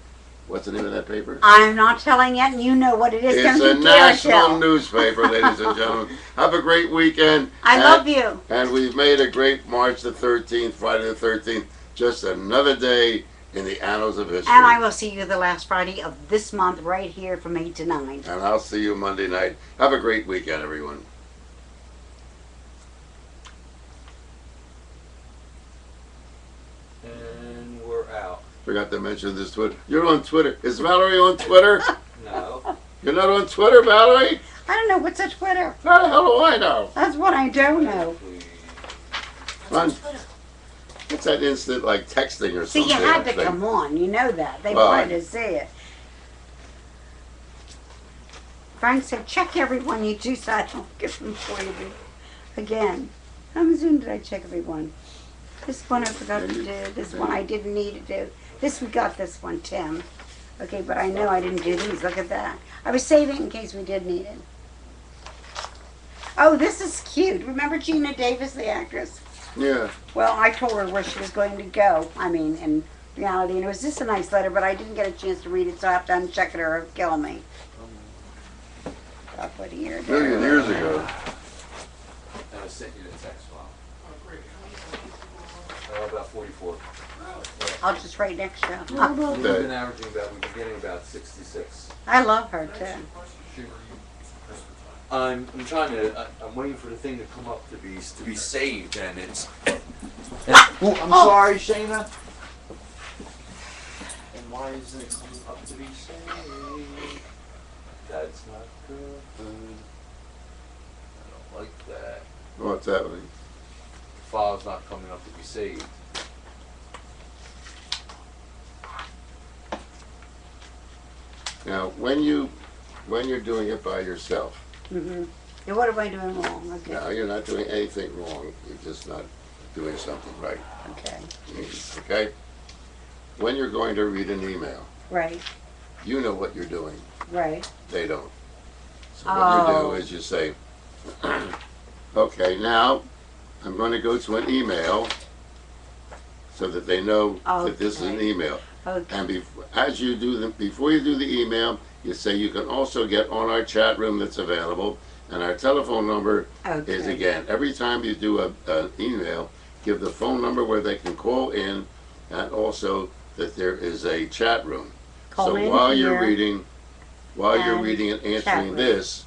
What's the name of that paper? I'm not telling yet, and you know what it is. It's a national newspaper, ladies and gentlemen. Have a great weekend. I love you. And we've made a great March the 13th, Friday the 13th, just another day in the annals of history. And I will see you the last Friday of this month right here from 8 to 9. And I'll see you Monday night. Have a great weekend, everyone. And we're out. Forgot to mention this Twitter. You're on Twitter. Is Valerie on Twitter? No. You're not on Twitter, Valerie? I don't know. What's a Twitter? How the hell do I know? That's what I don't know. It's that instant, like, texting or See, something. you had I to think. come on. You know that. They Well, wanted to see it. Frank said, check everyone you do so I don't give them for you again. How soon did I check everyone? This one I forgot to do. This one I didn't need to do. This we got this one, Tim. Okay, but I know I didn't do these. Look at that. I was saving in case we did need it. Oh, this is cute. Remember Gina Davis, the actress? Yeah. Well, I told her where she was going to go. I mean, in reality. And it was just a nice letter, but I didn't get a chance to read it, so I have to uncheck it or it'll kill me. I'll put here. A million years ago. And I sent you the text file. About 44. I'll just write next show. We've been averaging about, we've been getting about 66. I love her, too. I'm trying to, I'm waiting for the thing to come up to be saved, and it's. I'm sorry, Shayna. And why isn't it coming up to be saved? That's not good. I don't like that. What's happening? The file's not coming up to be saved. Now, when you're doing it by yourself, Mm-hmm. And what am I doing wrong? Okay. now you're not doing anything wrong. You're just not doing something right. Okay. Okay? When you're going to read an email, Right. you know what you're doing. Right. They don't. So what you Oh. do is you say, okay, now I'm going to go to an email so that they know that this is an Okay. email. Okay. And as you do before you do the email, you say you can also get on our chat room that's available, and our telephone number is, Okay. again, every time you do an email, give the phone number where they can call in, and also that there is a chat room. Call So in while you're here reading and chat answering room. this,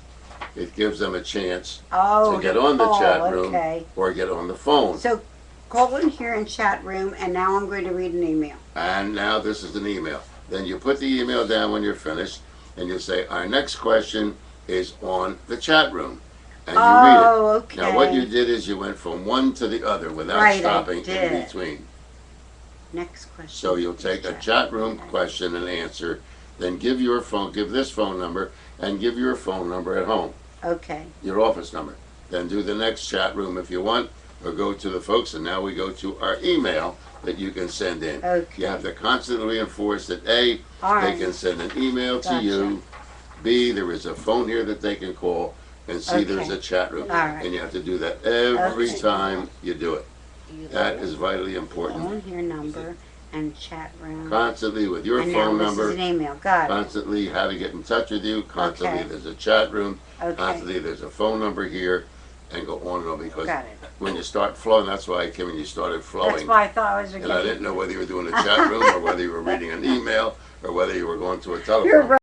it gives them a chance Oh, to get on the call, chat room Okay. or get on the phone. So call in here in chat room, and now I'm going to read an email. And now this is an email. Then you put the email down when you're finished, and you say, our next question is on the chat room. And you read it. Oh, okay. Now what you did is you went from one to the other without Right, I stopping in did. between. Next question. So you'll take a chat room question and answer, then give this phone number, and give your phone number at home, Okay. your office number. Then do the next chat room if you want, or go to the folks, and now we go to our email that you can send in. Okay. You have to constantly reinforce that A, All they right. can send an email to Gotcha. you, B, there is a phone here that they can call, and C, there's Okay. a chat room. All right. And you have to do that every Okay. time you do it. That is vitally important. Phone here number and chat room. Constantly with your And phone now number, this is an email. Got it. constantly how to get in touch with you, constantly Okay. there's a chat room, Okay. constantly there's a phone number here, and go on and on, because Got it. when you start flowing, that's why I came when you started That's flowing. why I thought I was And I didn't know whether you were doing a chat room or whether you were reading an email or whether you were going to a telephone. You're right.